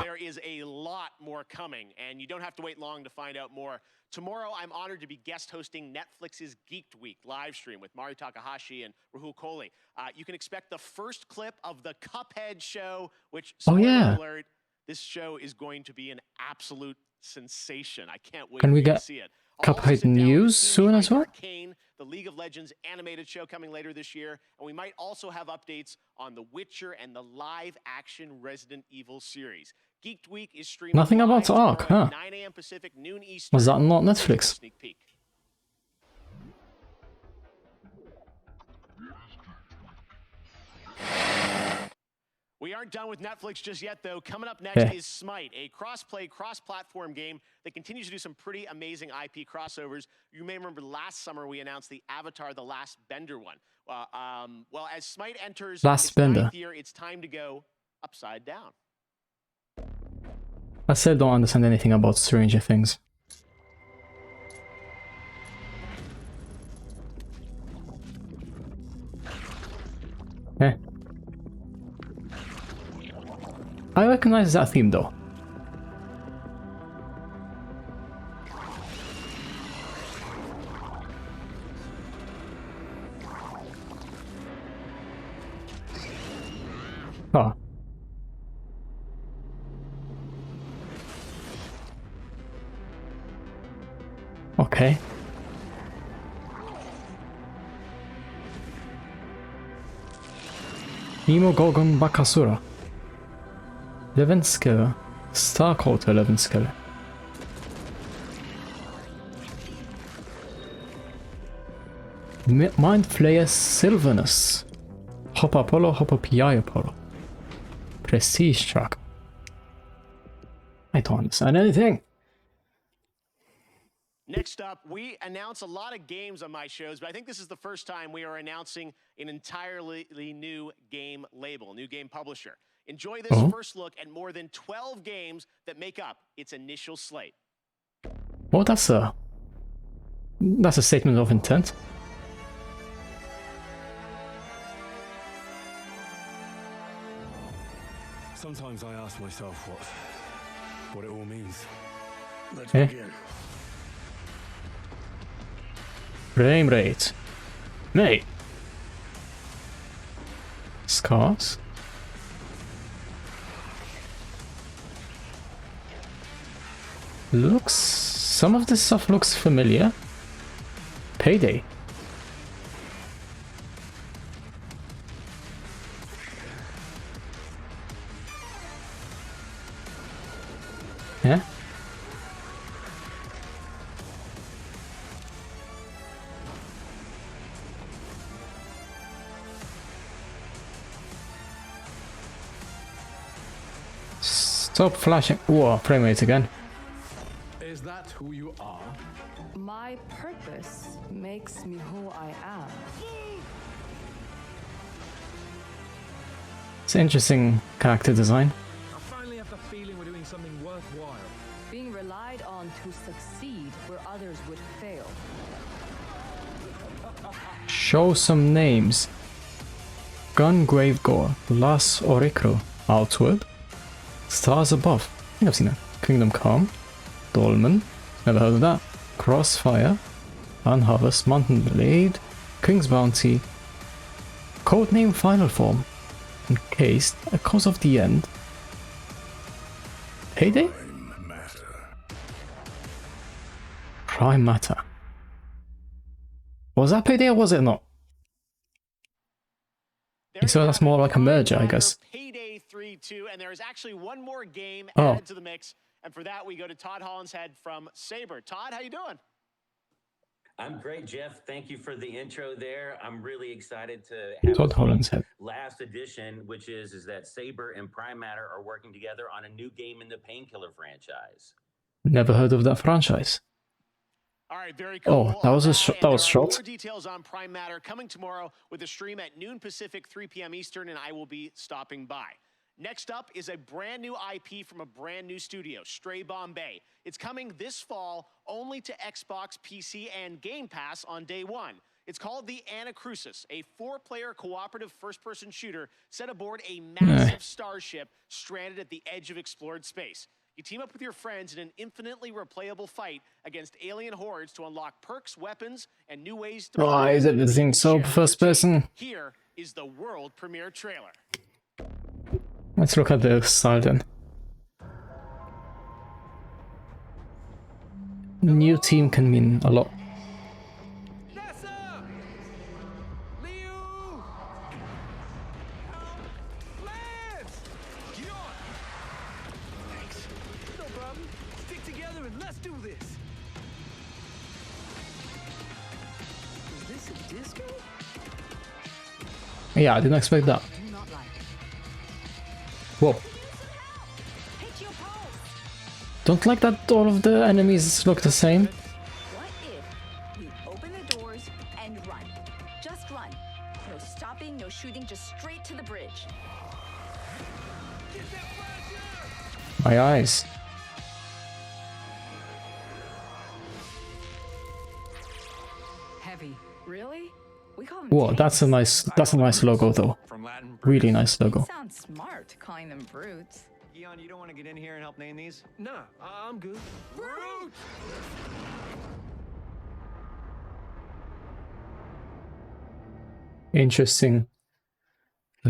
There is a lot more coming, and you don't have to wait long to find out more. Tomorrow, I'm honored to be guest hosting Netflix's Geeked Week live stream with Mari Takahashi and Rahul Kohli. You can expect the first clip of the Cuphead show, which, spoiler alert, this show is going to be an absolute sensation. I can't wait to see it.
Cuphead news soon as well?
Arcane, the League of Legends animated show coming later this year, and we might also have updates on The Witcher and the live-action Resident Evil series. Geeked Week is streaming.
Nothing about Ark, huh?
9 a.m. Pacific, noon Eastern.
Was that not Netflix?
Sneak peek. We aren't done with Netflix just yet, though. Coming up next is Smite, a cross-play, cross-platform game that continues to do some pretty amazing IP crossovers. You may remember last summer we announced the Avatar: The Last Bender one. Well, as Smite enters its 9th year, it's time to go upside down.
I still don't understand anything about Stranger Things. Eh. I recognize that theme though. Oh. Okay. Demogorgon Bakasura. Levenskele. Starcoat Levenskele. Mind Flayer Sylvanus. Hopper Apollo, Hopper PI Apollo. Prestige Truck. I don't understand anything.
Next up, we announce a lot of games on my shows, but I think this is the first time we are announcing an entirely new game label, new game publisher. Enjoy this first look at more than 12 games that make up its initial slate.
Well, that's a statement of intent.
Sometimes I ask myself what it all means. Let's
Eh?
begin.
Frame rate. Mate. Scars. Some of this stuff looks familiar. Payday. Yeah. Stop flashing. Whoa, frame rate again.
Is that who you are?
My purpose makes me who I am.
It's interesting character design.
I finally have the feeling we're doing something worthwhile.
Being relied on to succeed where others would fail.
Show some names. Gungrave Gore, Las Oricro, Outward, Stars Above. I think I've seen that. Kingdom Come, Dolmen, never heard of that. Crossfire, Unharvest, Mountain Blade, King's Bounty, Codename Final Form, Encased, Echoes of the End, Payday? Prime Matter. Was that Payday or was it not? So that's more like a merger, I guess.
Payday 3-2, and there is actually one more game
Oh.
added to the mix. And for that, we go to Todd Hollinshead from Saber. Todd, how you doing?
I'm great, Jeff. Thank you for the intro there. I'm really excited to have
Todd Hollinshead.
last edition, which is that Saber and Prime Matter are working together on a new game in the Painkiller franchise.
Never heard of that franchise.
All right, very cool.
Oh, that was that was short.
More details on Prime Matter coming tomorrow with a stream at noon Pacific, 3 p.m. Eastern, and I will be stopping by. Next up is a brand new IP from a brand new studio, Stray Bombay. It's coming this fall only to Xbox, PC, and Game Pass on day one. It's called The Anacrusis, a 4-player cooperative first-person shooter set aboard a massive starship stranded at the edge of explored space. You team up with your friends in an infinitely replayable fight against alien hordes to unlock perks, weapons, and new ways to...
Why is everything so first person?
Here is the world premiere trailer.
Let's look at the style then. New team can mean a lot. Yeah, I didn't expect that. Whoa. Don't like that all of the enemies look the same.
What if we open the doors and run? Just run. No stopping, no shooting, just straight to the bridge.
My eyes.
call them
Whoa, that's a nice logo though. Really nice logo.
Sounds smart calling them brutes.
Eon, you don't want to get in here and help name these?
Nah, I'm good.
Brute!
Interesting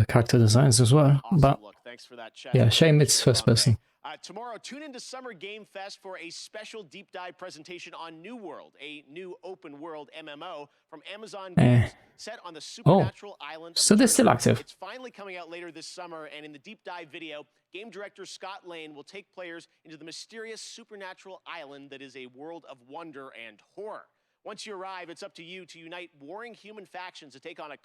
character designs as well.
Awesome
But
look. Thanks for that, Chet.
yeah, shame it's first person.
Tomorrow, tune into Summer Game Fest for a special deep dive presentation on New World, a new open world MMO from Amazon Games set on the supernatural island.
So they're still active.
It's finally coming out later this summer, and in the deep dive video, game director Scott Lane will take players into the mysterious supernatural island that is a world of wonder and horror. Once you arrive, it's up to you to unite warring human factions to take on a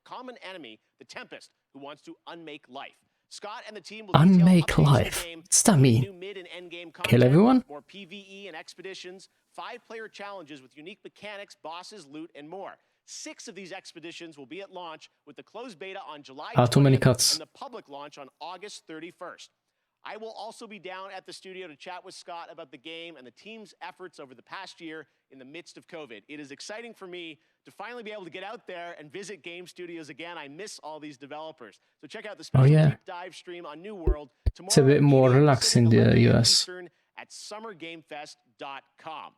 common enemy, the Tempest, who wants to unmake life. Scott and the team will
Unmake life. What's that mean?
New mid and end game content,
Kill everyone?
more PvE and expeditions, 5-player challenges with unique mechanics, bosses, loot, and more. 6 of these expeditions will be at launch, with the closed beta on July 20th
too many cuts.
and the public launch on August 31st. I will also be down at the studio to chat with Scott about the game and the team's efforts over the past year in the midst of COVID. It is exciting for me to finally be able to get out there and visit game studios again. I miss all these developers. So check out the special deep dive stream on New World tomorrow.
It's a bit more relaxed in the US.
Eastern at summergamefest.com.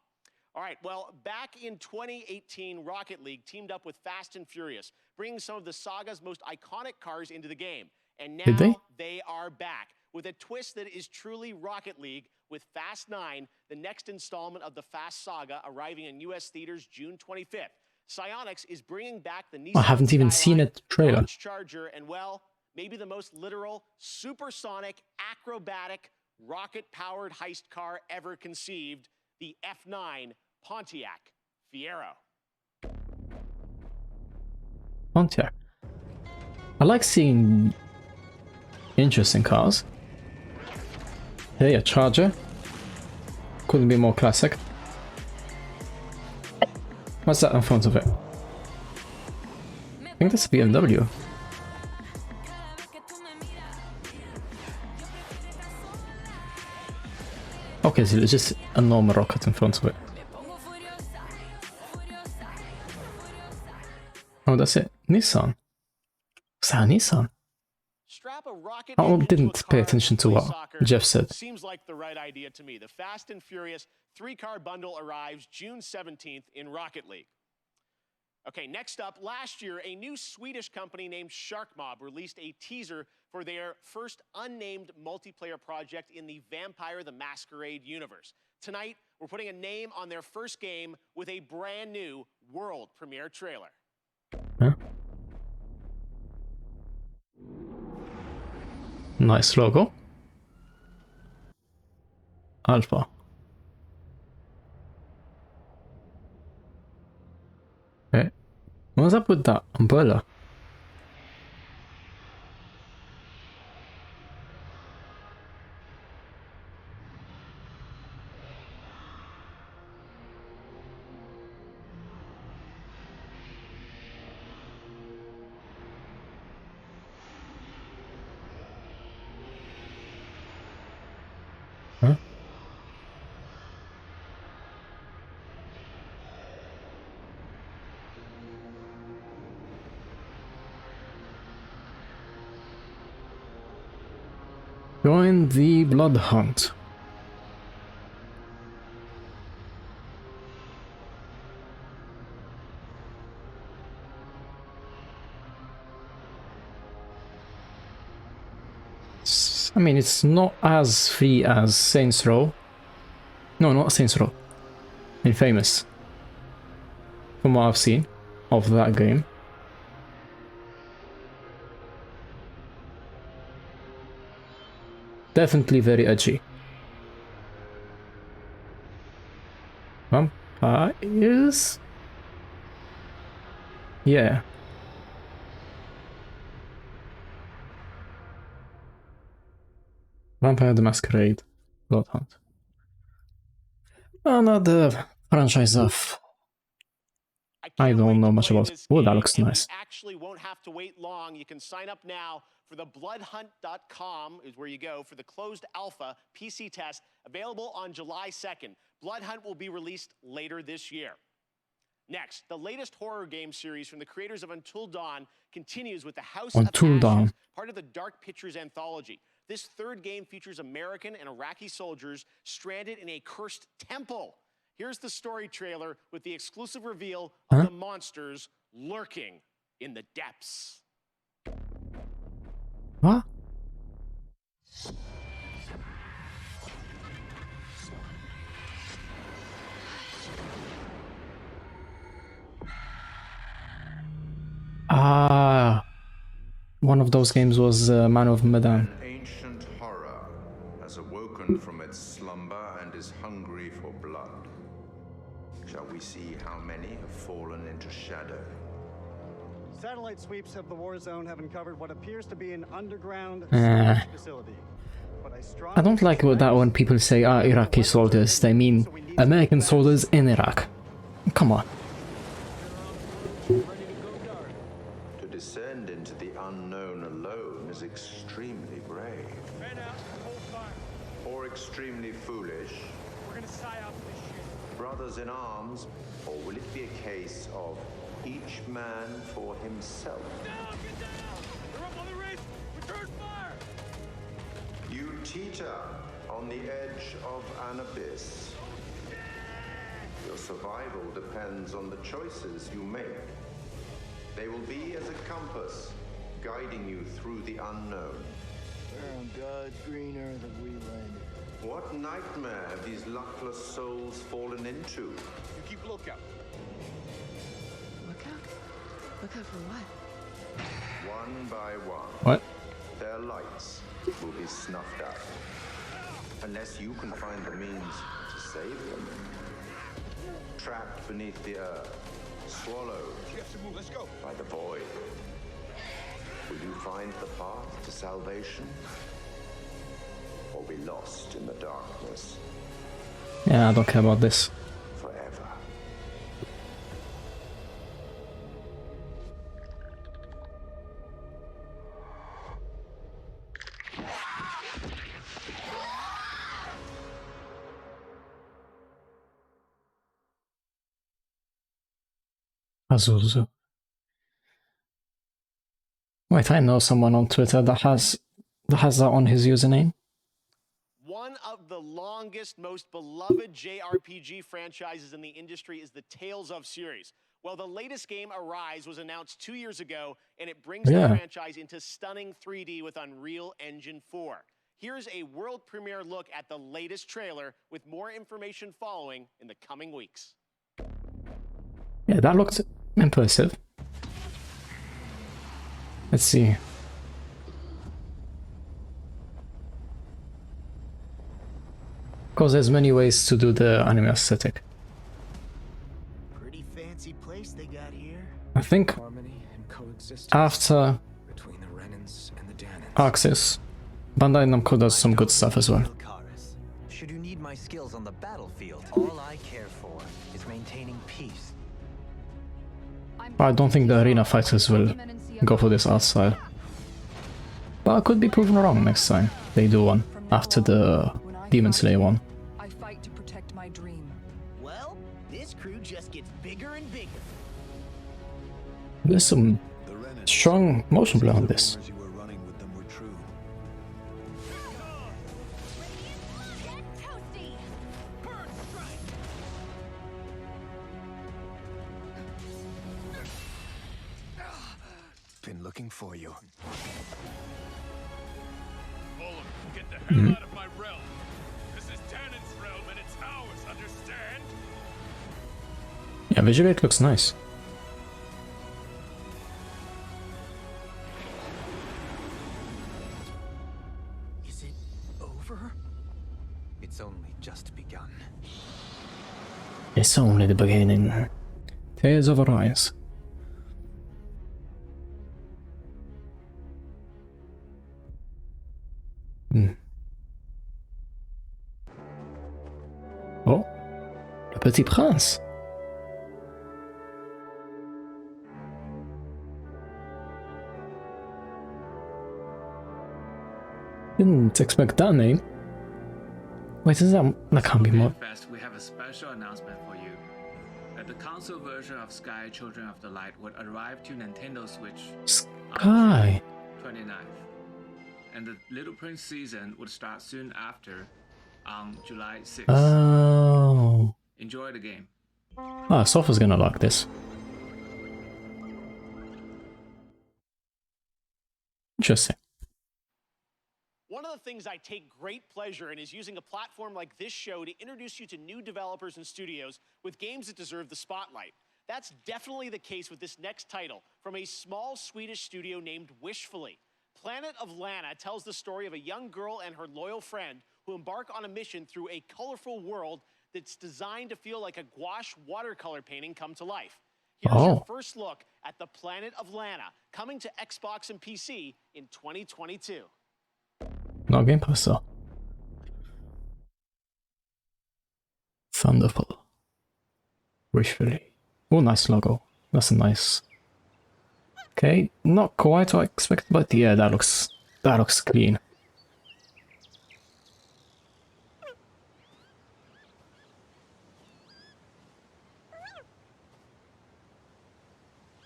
All right, well, back in 2018, Rocket League teamed up with Fast and Furious, bringing some of the saga's most iconic cars into the game. And now they are back with a twist that is truly Rocket League with Fast 9, the next installment of the Fast saga, arriving in US theaters June 25th. Psyonix is bringing back the Nissan
I haven't even seen a trailer.
Launch Charger, and well, maybe the most literal, supersonic, acrobatic, rocket-powered heist car ever conceived, the F9 Pontiac Fiero.
Pontiac. I like seeing interesting cars. Hey, a Charger. Couldn't be more classic. What's that in front of it? I think that's a BMW. Okay, so it's just a normal rocket in front of it. Oh, that's it. Nissan. Is that a Nissan? I didn't pay attention to what Jeff said.
Seems like the right idea to me. The Fast and Furious 3-car bundle arrives June 17th in Rocket League. Okay, next up, last year, a new Swedish company named Sharkmob released a teaser for their first unnamed multiplayer project in the Vampire the Masquerade universe. Tonight, we're putting a name on their first game with a brand new world premiere trailer.
Huh? Nice logo. Alpha. Okay. What's up with that umbrella? Huh? Join the blood hunt. I mean, it's not as free as Saints Row. No, not Saints Row. Infamous. From what I've seen of that game. Definitely very edgy. Vampires? Yeah. Vampire the Masquerade. Blood Hunt. Another franchise of I don't know much about. Oh, that looks nice.
Actually won't have to wait long. You can sign up now for the bloodhunt.com is where you go for the closed alpha PC test available on July 2nd. Blood Hunt will be released later this year. Next, the latest horror game series from the creators of Until Dawn continues with the House
Until
of
Dawn.
Ashes, part of the Dark Pictures anthology. This third game features American and Iraqi soldiers stranded in a cursed temple. Here's the story trailer with the exclusive reveal of the monsters lurking in the depths.
What? Ah, one of those games was Man of Medan.
An ancient horror has awoken from its slumber and is hungry for blood. Shall we see how many have fallen into shadow?
Satellite sweeps of the war zone have uncovered what appears to be an underground
Ah.
facility.
I don't like that when people say, Iraqi soldiers, they mean American soldiers in Iraq. Come on.
To descend into the unknown alone is extremely brave. Or extremely foolish.
We're gonna psyop this shit.
Brothers in arms, or will it be a case of each man for himself?
Down, get down! They're up on the ridge! Return fire!
You teeter on the edge of an abyss. Your survival depends on the choices you make. They will be as a compass, guiding you through the unknown.
Where on God's green earth have we landed?
What nightmare have these luckless souls fallen into?
You keep lookout.
Look out? Look out for what?
One by one.
What?
Their lights will be snuffed out. Unless you can find the means to save them. Trapped beneath the earth, swallowed
We have to move. Let's go.
by the void. Will you find the path to salvation? Or be lost in the darkness
Yeah, I don't care about this.
forever?
Azuzu. Wait, I know someone on Twitter that has that on his username.
One of the longest, most beloved JRPG franchises in the industry is the Tales of series. Well, the latest game, Arise, was announced 2 years ago, and it brings the franchise into stunning 3D with Unreal Engine 4. Here's a world premiere look at the latest trailer, with more information following in the coming weeks.
Yeah, that looked impressive. Let's see. Because there's many ways to do the anime aesthetic.
Pretty fancy place they got here.
I think
Harmony and coexistence
after
between the Renans and the Danans.
Axis, Bandai Namco does some good stuff as well.
Should you need my skills on the battlefield, all I care for is maintaining peace.
I don't think the arena fighters will go for this art style. But I could be proven wrong next time they do one, after the Demon Slayer one.
I fight to protect my dream.
Well, this crew just gets bigger and bigger.
There's some strong motion blur on this.
You were running with them were true.
Been looking for you.
Bullet, get the hell out of my realm. This is Danon's realm and it's ours, understand?
Yeah, visually it looks nice.
Is it over?
It's only just begun.
It's only the beginning. Tales of Arise. Oh, le petit prince. Didn't expect that name. Wait, is that can't be more?
Fest, we have a special announcement for you.
The console version of Sky Children of the Light would arrive to Nintendo Switch
Sky.
on June 29th. And the Little Prince season would start soon after on July 6th.
Oh.
Enjoy the game.
Ah, Sopha's gonna like this. Interesting.
One of the things I take great pleasure in is using a platform like this show to introduce you to new developers and studios with games that deserve the spotlight. That's definitely the case with this next title from a small Swedish studio named Wishfully. Planet of Lana tells the story of a young girl and her loyal friend who embark on a mission through a colorful world that's designed to feel like a gouache watercolor painting come to life. Here's your first look at the Planet of Lana, coming to Xbox and PC in 2022.
Not Game Pass though. Thunderful. Wishfully. Oh, nice logo. That's a nice. Okay, not quite what I expected, but yeah, that looks clean.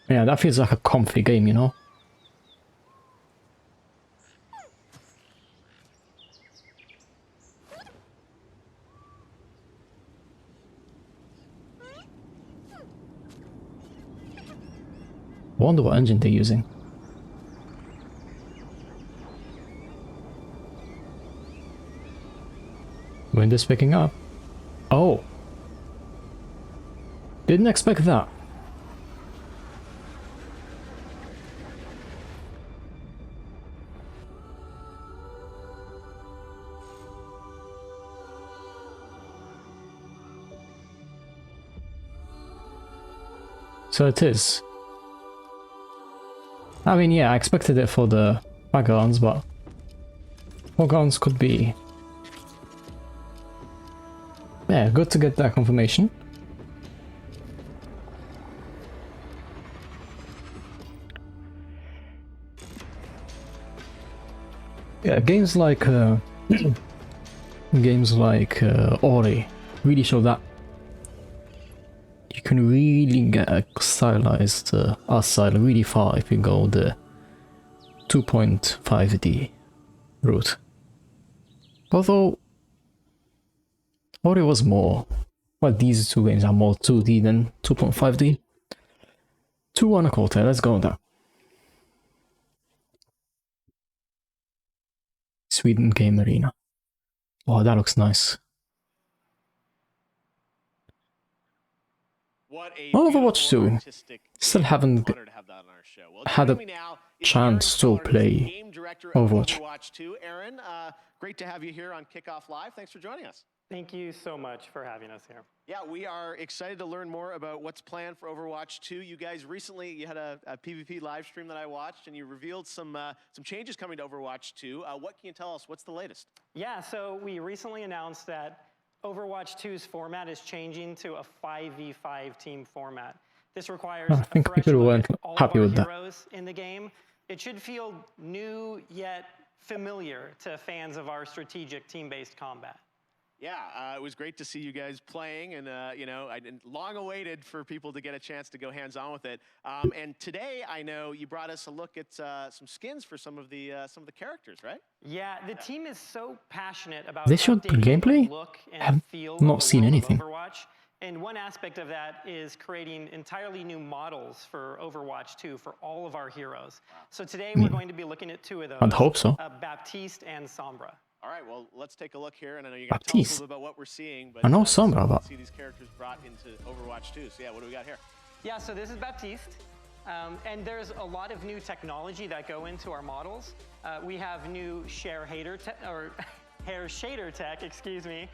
Yeah, that feels like a comfy game, you know? Wonder what engine they're using. Wind is picking up. Oh. Didn't expect that. So it is. I mean, yeah, I expected it for the backgrounds, but foregrounds could be... Yeah, good to get that confirmation. Yeah, games like Ori really show that you can really get a stylized art style really far if you go the 2.5D route. Although Ori was more, well, these two games are more 2D than 2.5D. 2 on a quarter, let's go with that. Sweden Game Arena. Oh, that looks nice. Overwatch 2. Still haven't had a chance to play Overwatch.
2. Aaron, great to have you here on Kickoff Live. Thanks for joining us.
Thank you so much for having us here.
Yeah, we are excited to learn more about what's planned for Overwatch 2. You guys recently had a PvP live stream that I watched, and you revealed some changes coming to Overwatch 2. What can you tell us? What's the latest?
Yeah, so we recently announced that Overwatch 2's format is changing to a 5v5 team format. This requires
I think people weren't happy with that.
Heroes in the game. It should feel new yet familiar to fans of our strategic team-based combat.
Yeah, it was great to see you guys playing, and you know, I long awaited for people to get a chance to go hands-on with it. And today, I know you brought us a look at some skins for some of the characters, right?
Yeah, the team is so passionate about
They showed gameplay?
look
I
and
have
feel
not seen anything.
Overwatch. And one aspect of that is creating entirely new models for Overwatch 2 for all of our heroes. So today we're going to be looking at 2 of those.
I'd hope so.
Baptiste and Sombra.
All right, well, let's take a look here, and I know you're going to tell us a little bit about what we're seeing, but
I know Sombra, but
see these characters brought into Overwatch 2. So yeah, what do we got here?
Yeah, so this is Baptiste, and there's a lot of new technology that go into our models. We have new hair shader tech, excuse me,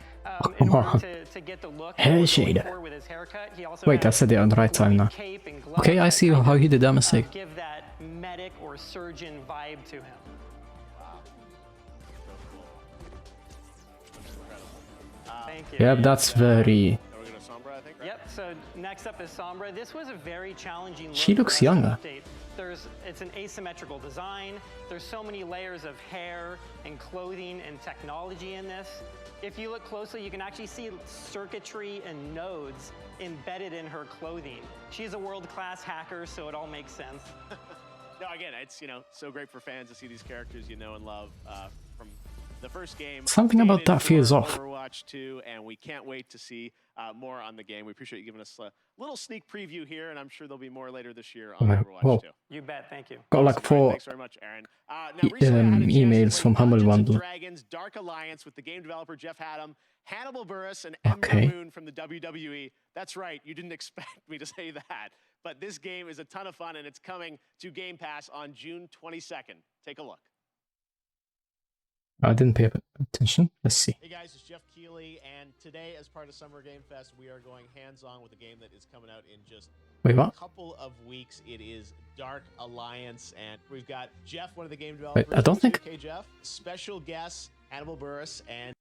in order to get the look
hair shader. With his haircut. He also wait, I said it on the right time now. Okay, I see how he did that mistake.
Give that medic or surgeon vibe to him.
Thank you.
Yep, that's very
Yep, so next up is Sombra. This was a very challenging look.
She looks
for us to
younger.
update. It's an asymmetrical design. There's so many layers of hair and clothing and technology in this. If you look closely, you can actually see circuitry and nodes embedded in her clothing. She's a world-class hacker, so it all makes sense.
No, again, it's, you know, so great for fans to see these characters you know and love from the first game.
Something about that feels off.
Overwatch 2, and we can't wait to see more on the game. We appreciate you giving us a little sneak preview here, and I'm sure there'll be more later this year on Overwatch
Whoa.
2.
You bet, thank you.
Got like 4
Thanks very much, Aaron. Now, recently I had a chance to
emails from
play
Humble
Dungeons and
Bundle.
Dragons Dark Alliance with the game developer Jeff Haddam, Hannibal Buress, and Ember Moon from the WWE. That's right, you didn't expect me to say that. But this game is a ton of fun, and it's coming to Game Pass on June 22nd. Take a look.
I didn't pay attention. Let's see.
Hey guys, it's Jeff Keighley, and today, as part of Summer Game Fest, we are going hands-on with a game that is coming out in just a couple of weeks. It is Dark Alliance, and we've got Jeff, one of the game developers.
Wait, I don't think.
Okay, Jeff. Special guests, Hannibal Buress, and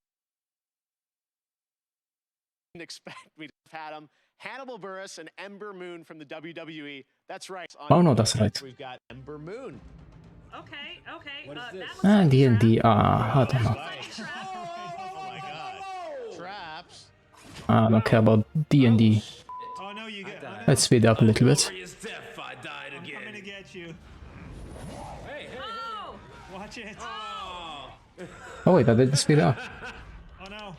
didn't expect me to have had him. Hannibal Buress and Ember Moon from the WWE. That's right.
Oh no, that's right.
We've got Ember Moon.
Okay.
What is this?
Ah, D&D. I don't know.
Oh my god. Traps.
I don't care about D&D.
Oh no, you get.
Let's speed up a little bit.
I died again. I'm coming to get you. Hey, watch it.
Oh wait, I didn't speed up.
Oh no.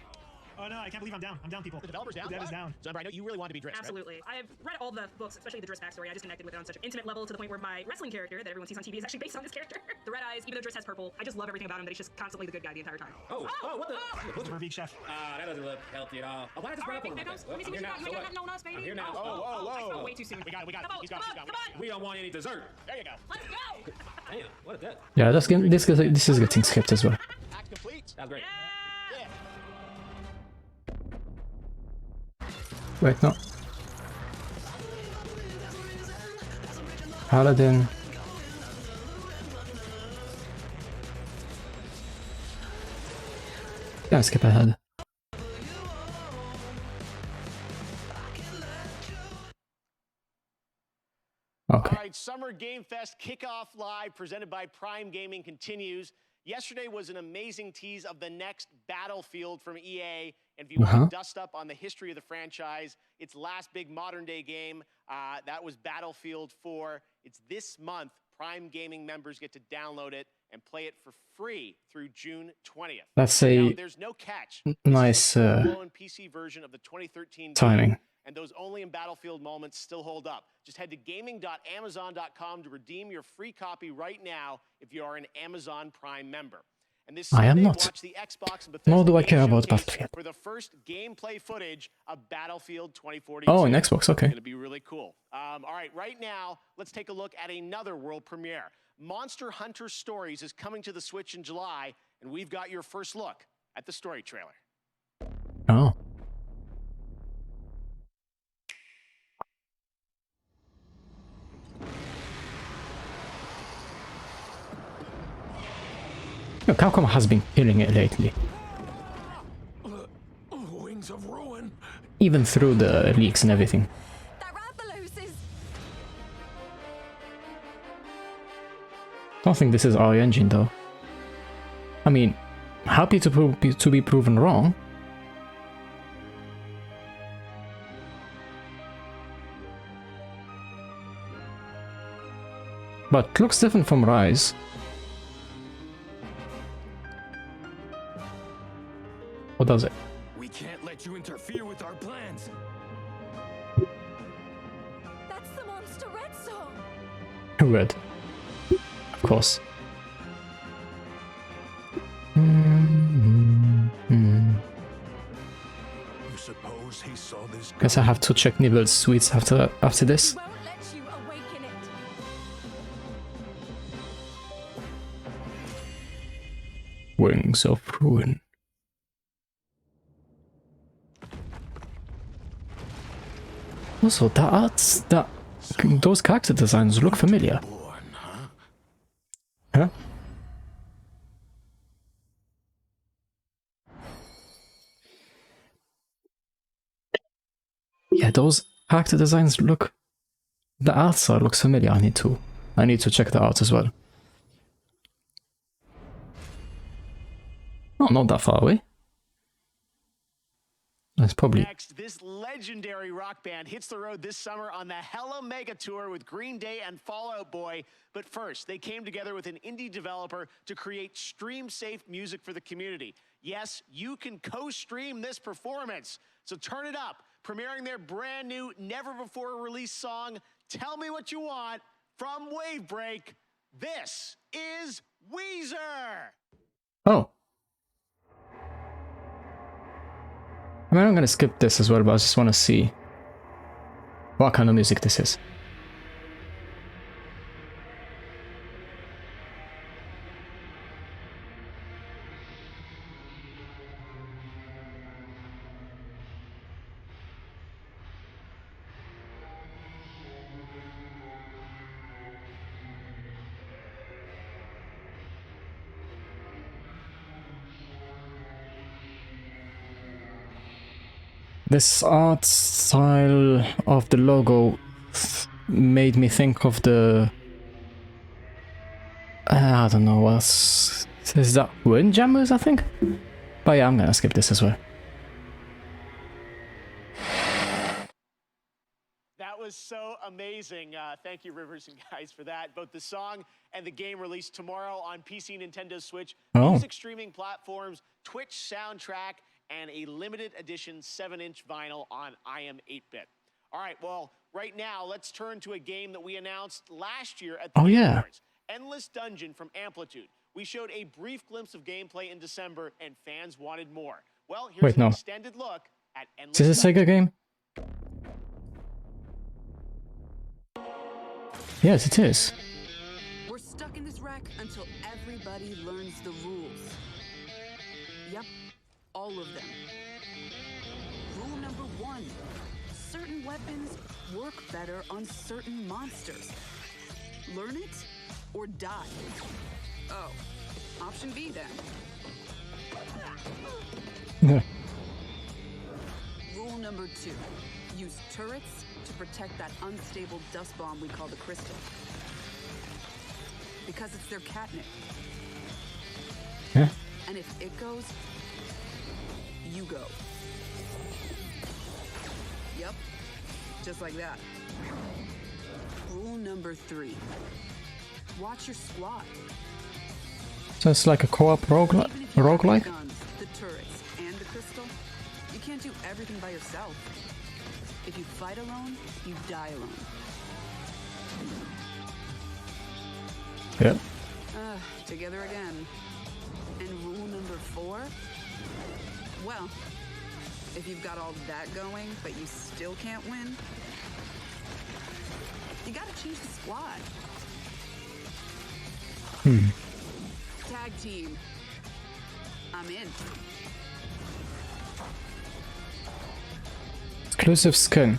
Oh no, I can't believe I'm down. I'm down, people.
The developer's down?
The dev is down.
Zumba, I know you really want to be Driss,
Absolutely. Right? I've read all the books, especially the Driss backstory. I just connected with it on such an intimate level to the point where my wrestling character that everyone sees on TV is actually based on this character. The red eyes, even though Driss has purple, I just love everything about him, that he's just constantly the good guy the entire time.
What the?
What's the Verbeek chef?
That doesn't look healthy at all. Oh, why did this run up on me?
Let me see what you got. You ain't got nothing on us, baby.
I'm here now.
I spoke way too soon.
We got it. He's got it.
We don't want any dessert.
There you go.
Let's go.
Damn, what a death.
Yeah, this is getting skipped as well.
Act complete.
That was great.
Wait, no. Paladin. Yeah, skip ahead. Okay.
All right, Summer Game Fest Kickoff Live presented by Prime Gaming continues. Yesterday was an amazing tease of the next Battlefield from EA. And if you want to dust up on the history of the franchise, its last big modern day game, that was Battlefield 4. It's this month. Prime Gaming members get to download it and play it for free through June 20th.
That's a
there's no catch.
nice
PC version of the 2013
timing.
game, and those only in Battlefield moments still hold up. Just head to gaming.amazon.com to redeem your free copy right now if you are an Amazon Prime member. And this
I am
Sunday,
not.
watch the Xbox and Bethesda
Nor do I
Game
care about
Showcase
Battlefield.
for the first gameplay footage of Battlefield 2042.
Oh, in Xbox, okay.
It's going to be really cool. All right, right now, let's take a look at another world premiere. Monster Hunter Stories is coming to the Switch in July, and we've got your first look at the story trailer.
Oh. Look, Capcom has been killing it lately.
Wings of ruin.
Even through the leaks and everything. Don't think this is our engine though. I mean, happy to be proven wrong. But looks different from Rise. What does it?
We can't let you interfere with our plans.
That's the monster red song.
Red. Of course.
You suppose he saw this?
Guess I have to check Nibel's sweets after this.
Won't let you awaken it.
Wings of Ruin. Also, those character designs look familiar. Huh? Yeah, those character designs look... The art style looks familiar. I need to check that out as well. Oh, not that far away. That's probably...
Next, this legendary rock band hits the road this summer on the Hella Mega Tour with Green Day and Fall Out Boy. But first, they came together with an indie developer to create stream-safe music for the community. Yes, you can co-stream this performance. So turn it up, premiering their brand new, never-before-released song, Tell Me What You Want, from Wavebreak. This is Weezer!
Oh. I mean, I'm gonna skip this as well, but I just want to see what kind of music this is. This art style of the logo made me think of the... I don't know, what's... Is that Windjammers, I think? But yeah, I'm gonna skip this as well.
That was so amazing. Thank you, Rivers and guys, for that. Both the song and the game released tomorrow on PC, Nintendo Switch, music streaming platforms, Twitch soundtrack, and a limited edition 7-inch vinyl on IM 8-bit. All right, well, right now, let's turn to a game that we announced last year at the Game Awards. Endless Dungeon from Amplitude. We showed a brief glimpse of gameplay in December, and fans wanted more. Well, here's an extended look at Endless
Is this a Sega game? Yes, it is.
We're stuck in this wreck until everybody learns the rules. Yep, all of them. Rule number 1. Certain weapons work better on certain monsters. Learn it or die. Oh, option B then. Rule number 2. Use turrets to protect that unstable dust bomb we call the crystal. Because it's their catnip.
Yeah.
And if it goes, you go. Yep, just like that. Rule number 3. Watch your squad.
So it's like a co-op roguelike?
The turrets and the crystal, you can't do everything by yourself. If you fight alone, you die alone.
Yep.
Together again. And rule number 4? Well, if you've got all that going, but you still can't win, you gotta change the squad. Tag team. I'm in.
Exclusive skin.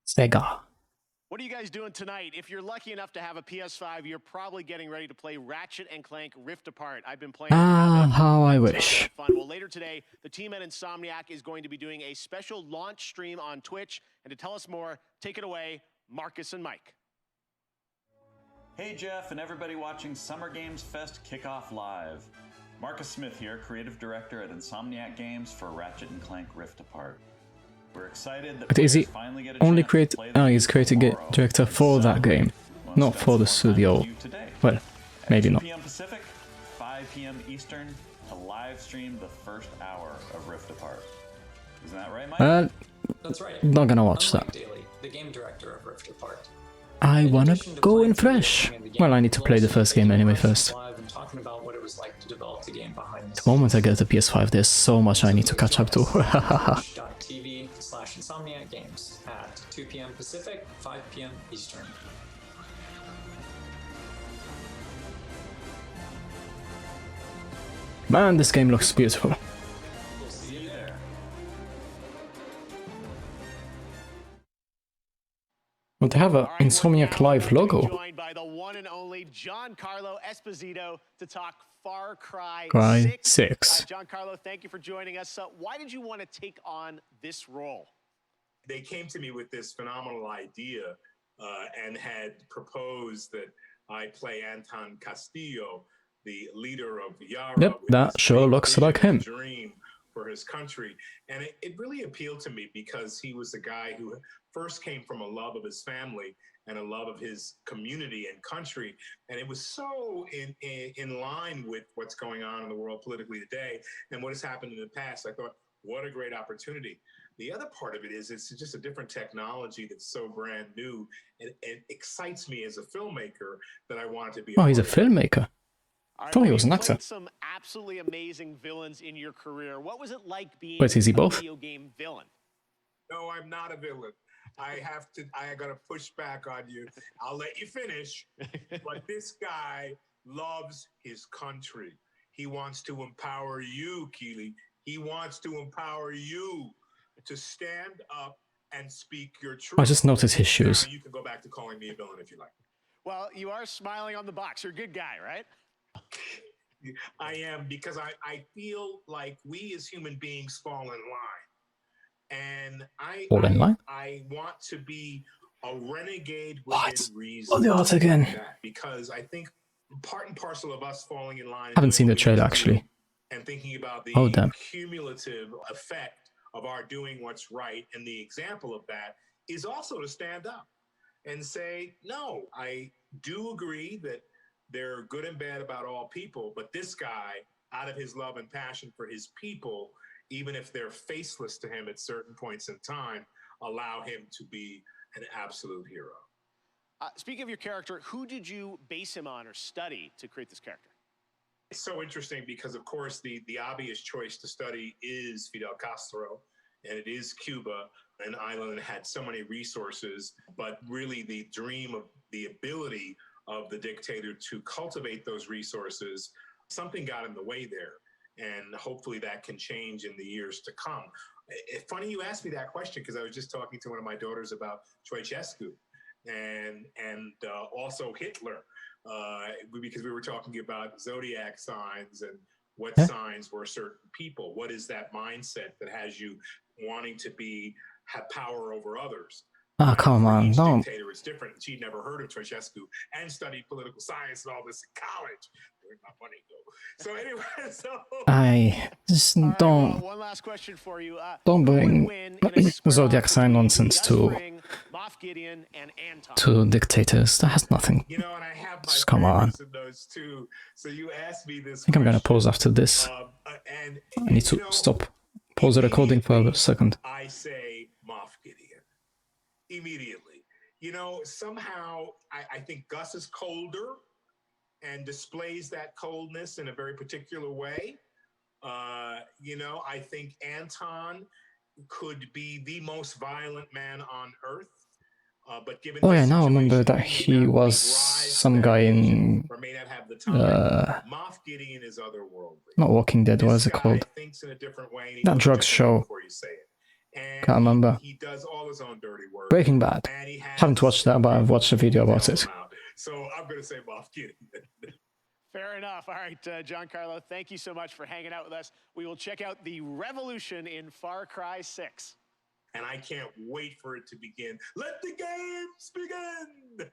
Sega.
What are you guys doing tonight? If you're lucky enough to have a PS5, you're probably getting ready to play Ratchet & Clank Rift Apart. I've been playing
how I wish.
fun. Well, later today, the team at Insomniac is going to be doing a special launch stream on Twitch. And to tell us more, take it away, Marcus and Mike.
Hey Jeff and everybody watching Summer Games Fest Kickoff Live. Marcus Smith here, Creative Director at Insomniac Games for Ratchet & Clank Rift Apart. We're excited that
But is he
finally get a
only
chance to play the game
he's creative director for that game, not for the studio. Well, maybe not.
2 p.m. Pacific, 5 p.m. Eastern, to live stream the first hour of Rift Apart. Isn't that right, Mike?
That's right.
Not gonna watch that.
Daily, the game director of Rift Apart.
I wanna go in fresh. Well, I need to play the first game anyway first.
Live and talking about what it was like to develop the game behind
The moment I get the PS5, there's so much I need to catch up to.
TV/Insomniac Games at 2 p.m. Pacific, 5 p.m. Eastern.
Man, this game looks beautiful.
We'll see you there.
But they have a Insomniac Live logo.
Joined by the one and only only Giancarlo Esposito to talk Far Cry
6.
Giancarlo, thank you for joining us. Why did you want to take on this role?
They came to me with this phenomenal idea and had proposed that I play Anton Castillo, the leader of Yara.
Yep, that sure looks like him.
Dream for his country. And it really appealed to me because he was a guy who first came from a love of his family and a love of his community and country. And it was so in line with what's going on in the world politically today and what has happened in the past. I thought, what a great opportunity. The other part of it is it's just a different technology that's so brand new and it excites me as a filmmaker that I wanted to be.
Oh, he's a filmmaker. I thought he was an actor.
Some absolutely amazing villains in your career. What was it like being
Wait, is he both?
a video game villain?
No, I'm not a villain. I gotta push back on you. I'll let you finish. But this guy loves his country. He wants to empower you, Keely. He wants to empower you to stand up and speak your truth.
I just noticed his shoes.
Now you can go back to calling me a villain if you like.
Well, you are smiling on the box. You're a good guy, right?
I am, because I feel like we as human beings fall in line. And I want to be a renegade within reason.
Oh, the art again.
Because I think part and parcel of us falling in line.
Haven't seen the trailer actually.
And thinking about the cumulative effect of our doing what's right, and the example of that is also to stand up and say, no, I do agree that there are good and bad about all people, but this guy, out of his love and passion for his people, even if they're faceless to him at certain points in time, allow him to be an absolute hero.
Speaking of your character, who did you base him on or study to create this character?
It's so interesting because, of course, the obvious choice to study is Fidel Castro, and it is Cuba, an island that had so many resources, but really the dream of the ability of the dictator to cultivate those resources, something got in the way there. And hopefully that can change in the years to come. It's funny you asked me that question because I was just talking to one of my daughters about Ceausescu and also Hitler, because we were talking about zodiac signs and what signs were certain people. What is that mindset that has you wanting to have power over others?
Ah, come on, no.
Dictator is different. She'd never heard of Ceausescu and studied political science and all this in college. Where'd my money go? So anyway,
I just don't.
One last question for you.
Don't bring zodiac sign nonsense to dictators. That has nothing.
You know, and I have
just come on.
Those too. So you asked me this.
I think I'm gonna pause after this. I need to stop. Pause the recording for a second.
I say Moff Gideon immediately. You know, somehow I think Gus is colder and displays that coldness in a very particular way. You know, I think Anton could be the most violent man on Earth. But given
oh yeah, now I remember that he was some guy in
Moff Gideon is otherworldly.
Not Walking Dead, what is it called? That drugs show. Can't remember.
He does all his own dirty work.
Breaking Bad. Haven't watched that, but I've watched a video about it.
So I'm going to say Moff Gideon.
Fair enough. All right, Giancarlo, thank you so much for hanging out with us. We will check out the revolution in Far Cry 6.
And I can't wait for it to begin. Let the games begin!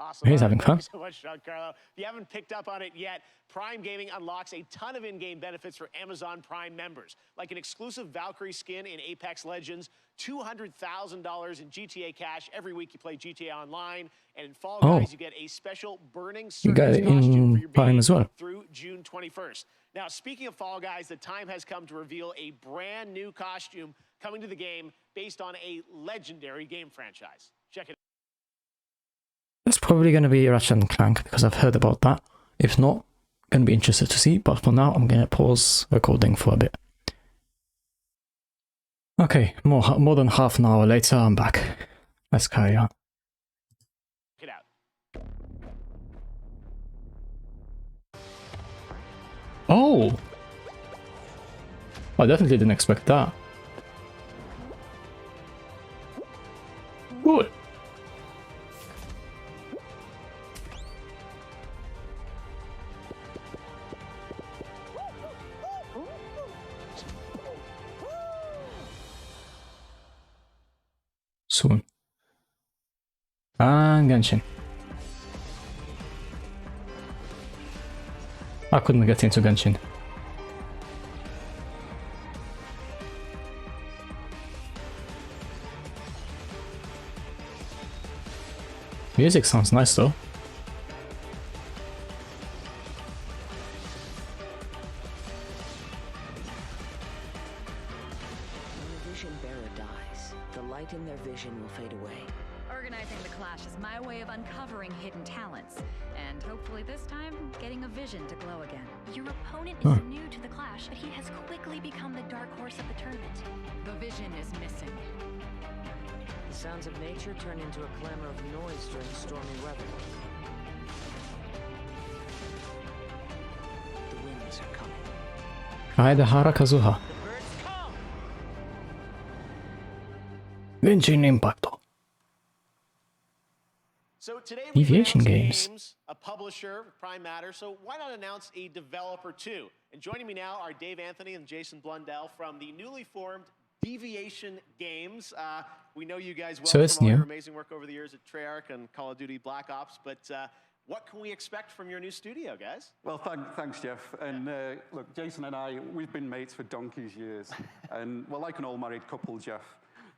Awesome.
He's having fun.
Thank you so much, Giancarlo. If you haven't picked up on it yet, Prime Gaming unlocks a ton of in-game benefits for Amazon Prime members, like an exclusive Valkyrie skin in Apex Legends, $200,000 in GTA cash every week you play GTA Online, and in Fall Guys you get a special Burning
You got it in Prime as well.
Through June 21st. Now, speaking of Fall Guys, the time has come to reveal a brand new costume coming to the game based on a legendary game franchise. Check it out.
That's probably going to be Ratchet & Clank, because I've heard about that. If not, going to be interested to see, but for now I'm going to pause recording for a bit. Okay, more than half an hour later, I'm back. Let's carry on.
Check it out.
Oh! I definitely didn't expect that. Good. soon. And Genshin. I couldn't get into Genshin. Music sounds nice though.
When the vision bearer dies, the light in their vision will fade away.
Organizing the clash is my way of uncovering hidden talents, and hopefully this time, getting a vision to glow again.
Your opponent is new to the clash, but he has quickly become the dark horse of the tournament.
The vision is missing.
The sounds of nature turn into a clamor of noise during stormy weather. The winds are coming.
Kaedehara Kazuha. Genshin Impact.
So today
Deviation
we
Games.
A publisher, Prime Matter, so why not announce a developer too? And joining me now are Dave Anthony and Jason Blundell from the newly formed Deviation Games. We know you guys well
So it's
from all
new.
your amazing work over the years at Treyarch and Call of Duty Black Ops, but what can we expect from your new studio, guys?
Well, thanks, Jeff. And look, Jason and I, we've been mates for donkey's years. And we're like an all-married couple, Jeff.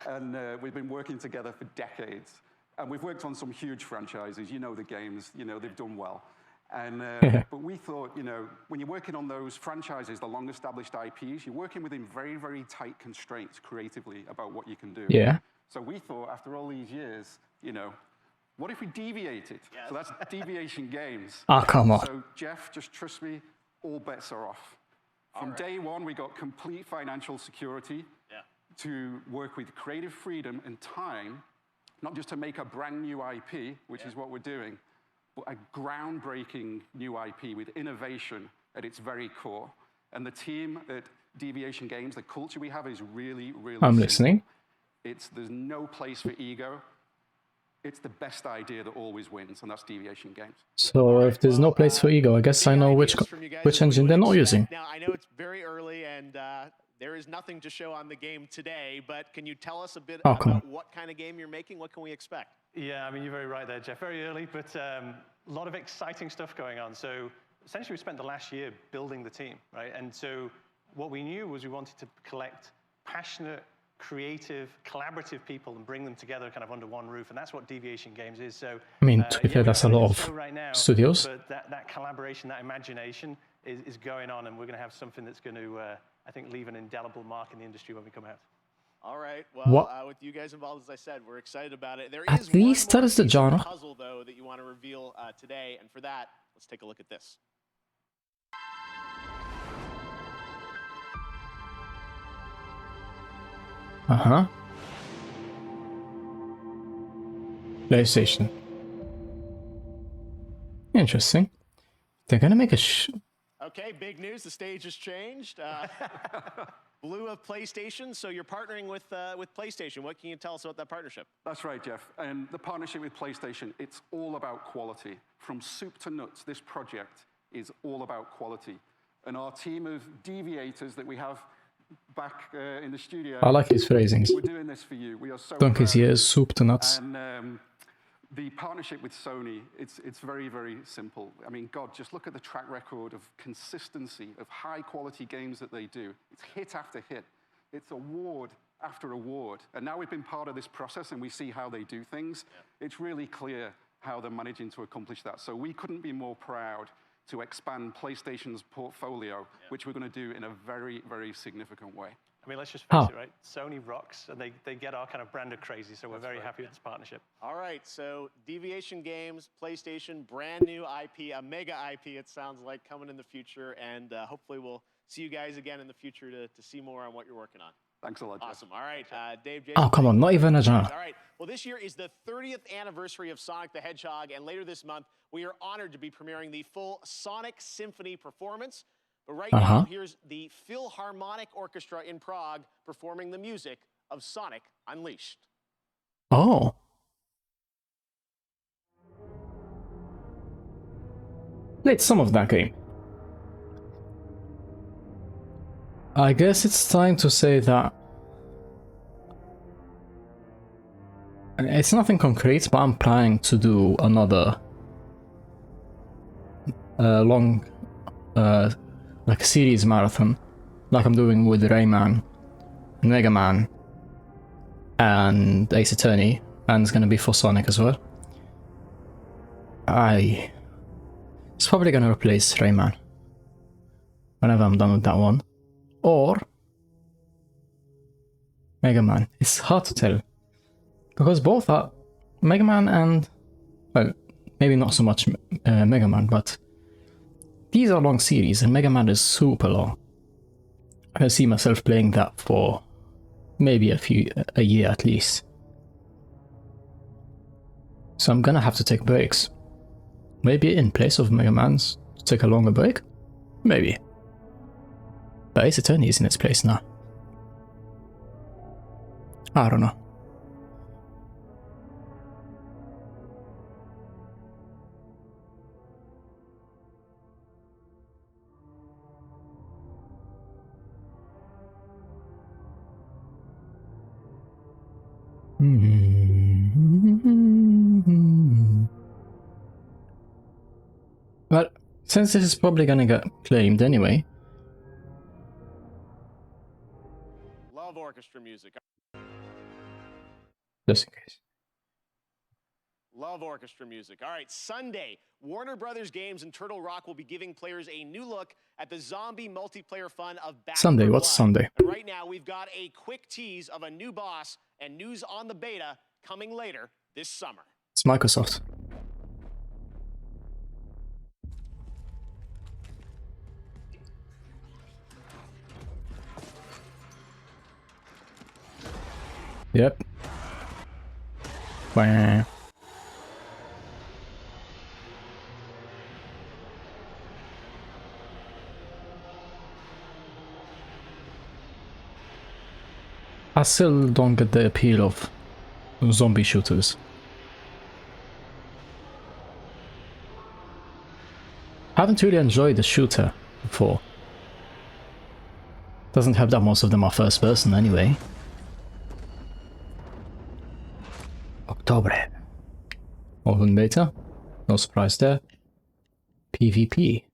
And we've been working together for decades. And we've worked on some huge franchises. You know the games, you know, they've done well. And but we thought, you know, when you're working on those franchises, the long-established IPs, you're working within very, very tight constraints creatively about what you can do.
Yeah.
So we thought, after all these years, you know, what if we deviated?
Yes.
So that's Deviation Games.
Ah, come on.
So Jeff, just trust me, all bets are off. From day one, we got complete financial security to work with creative freedom and time, not just to make a brand new IP, which is what we're doing, but a groundbreaking new IP with innovation at its very core. And the team at Deviation Games, the culture we have is really, really
I'm
simple.
listening.
There's no place for ego. It's the best idea that always wins, and that's Deviation Games.
So if there's no place for ego, I guess I know which engine they're not using.
Now, I know it's very early and there is nothing to show on the game today, but can you tell us a bit
Oh, come
about what kind of game you're making? What can we expect?
Yeah, I mean, you're very right there, Jeff. Very early, but a lot of exciting stuff going on. So essentially, we spent the last year building the team, right? And so what we knew was we wanted to collect passionate, creative, collaborative people and bring them together kind of under one roof. And that's what Deviation Games is. So
I mean, to be fair, that's a lot of
right now,
studios.
But that collaboration, that imagination is going on, and we're going to have something that's going to, I think, leave an indelible mark in the industry when we come out.
All right.
What?
Well, with you guys involved, as I said, we're excited about it. There
At
is
least
one
that is the
more piece of
genre.
puzzle, though, that you want to reveal today, and for that, let's take a look at this.
Uh-huh. PlayStation. Interesting. They're gonna make a
Okay, big news. The stage has changed. Blue of PlayStation, so you're partnering with PlayStation. What can you tell us about that partnership?
That's right, Jeff. And the partnership with PlayStation, it's all about quality. From soup to nuts, this project is all about quality. And our team of deviators that we have back in the studio.
I like his phrasings.
We're doing this for you. We are so
Donkey's
proud.
ears, soup to nuts.
And the partnership with Sony, it's very, very simple. I mean, God, just look at the track record of consistency, of high-quality games that they do. It's hit after hit. It's award after award. And now we've been part of this process and we see how they do things. Yeah. It's really clear how they're managing to accomplish that. So we couldn't be more proud to expand PlayStation's portfolio, which we're going to do in a very, very significant way.
I mean, let's just face it, right? Sony rocks, and they get our kind of brand of crazy, so we're very happy with this partnership.
All right, so Deviation Games, PlayStation, brand new IP, a mega IP, it sounds like, coming in the future, and hopefully we'll see you guys again in the future to see more on what you're working on.
Thanks a lot, Jeff.
Awesome. All right, Dave, Jason.
Oh, come on, not even a genre.
All right, well, this year is the 30th anniversary of Sonic the Hedgehog, and later this month, we are honored to be premiering the full Sonic Symphony performance. But right now, here's the Philharmonic Orchestra in Prague performing the music of Sonic Unleashed.
Oh. Played some of that game. I guess it's time to say that It's nothing concrete, but I'm planning to do another long, like series marathon, like I'm doing with Rayman, Mega Man, and Ace Attorney, and it's gonna be for Sonic as well. It's probably gonna replace Rayman whenever I'm done with that one, or Mega Man. It's hard to tell because both are Mega Man and, well, maybe not so much Mega Man, but these are long series and Mega Man is super long. I see myself playing that for maybe a year at least. So I'm gonna have to take breaks. Maybe in place of Mega Man's, to take a longer break? Maybe. But Ace Attorney is in its place now. I don't know. But since this is probably gonna get claimed anyway.
Love orchestra music.
Just in case.
Love orchestra music. All right, Sunday, Warner Brothers Games and Turtle Rock will be giving players a new look at the zombie multiplayer fun of Back
Sunday,
4
what's
Blood.
Sunday?
And right now, we've got a quick tease of a new boss and news on the beta coming later this summer.
It's Microsoft. Yep. Wah. I still don't get the appeal of zombie shooters. I haven't really enjoyed the shooter before. Doesn't help that most of them are first person anyway. October. Open beta. No surprise there. PvP.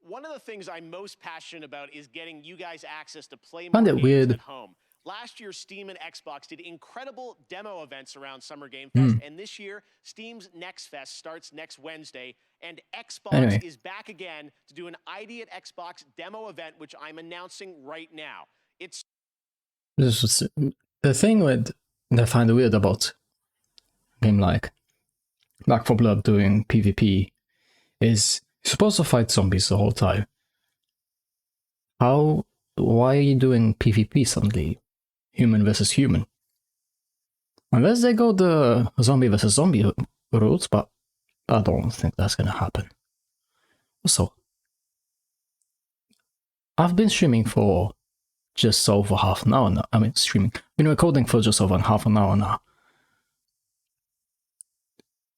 One of the things I'm most passionate about is getting you guys access to play more
Find it
games
weird.
at home. Last year, Steam and Xbox did incredible demo events around Summer Game Fest, and this year, Steam's Next Fest starts next Wednesday, and Xbox is back again to do an ID at Xbox demo event, which I'm announcing right now. It's
This is the thing with that I find weird about a game like Back 4 Blood doing PvP is you're supposed to fight zombies the whole time. Why are you doing PvP suddenly? Human versus human. Unless they go the zombie versus zombie route, but I don't think that's gonna happen. So, I've been streaming for just over half an hour now. I mean, been recording for just over half an hour now.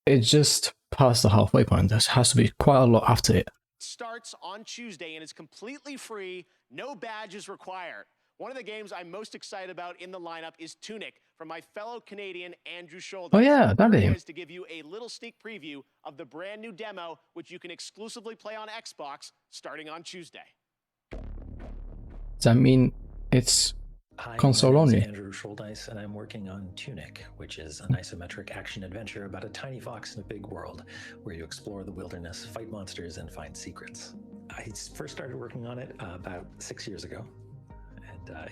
It's just past the halfway point. There has to be quite a lot after it.
starts on Tuesday and is completely free, no badges required. One of the games I'm most excited about in the lineup is Tunic from my fellow Canadian Andrew Schultz.
Oh yeah, that game.
Is to give you a little sneak preview of the brand new demo, which you can exclusively play on Xbox starting on Tuesday.
Does that mean it's console only?
I'm Andrew Schultz, and I'm working on Tunic, which is an isometric action adventure about a tiny fox in a big world where you explore the wilderness, fight monsters, and find secrets. I first started working on it about 6 years ago.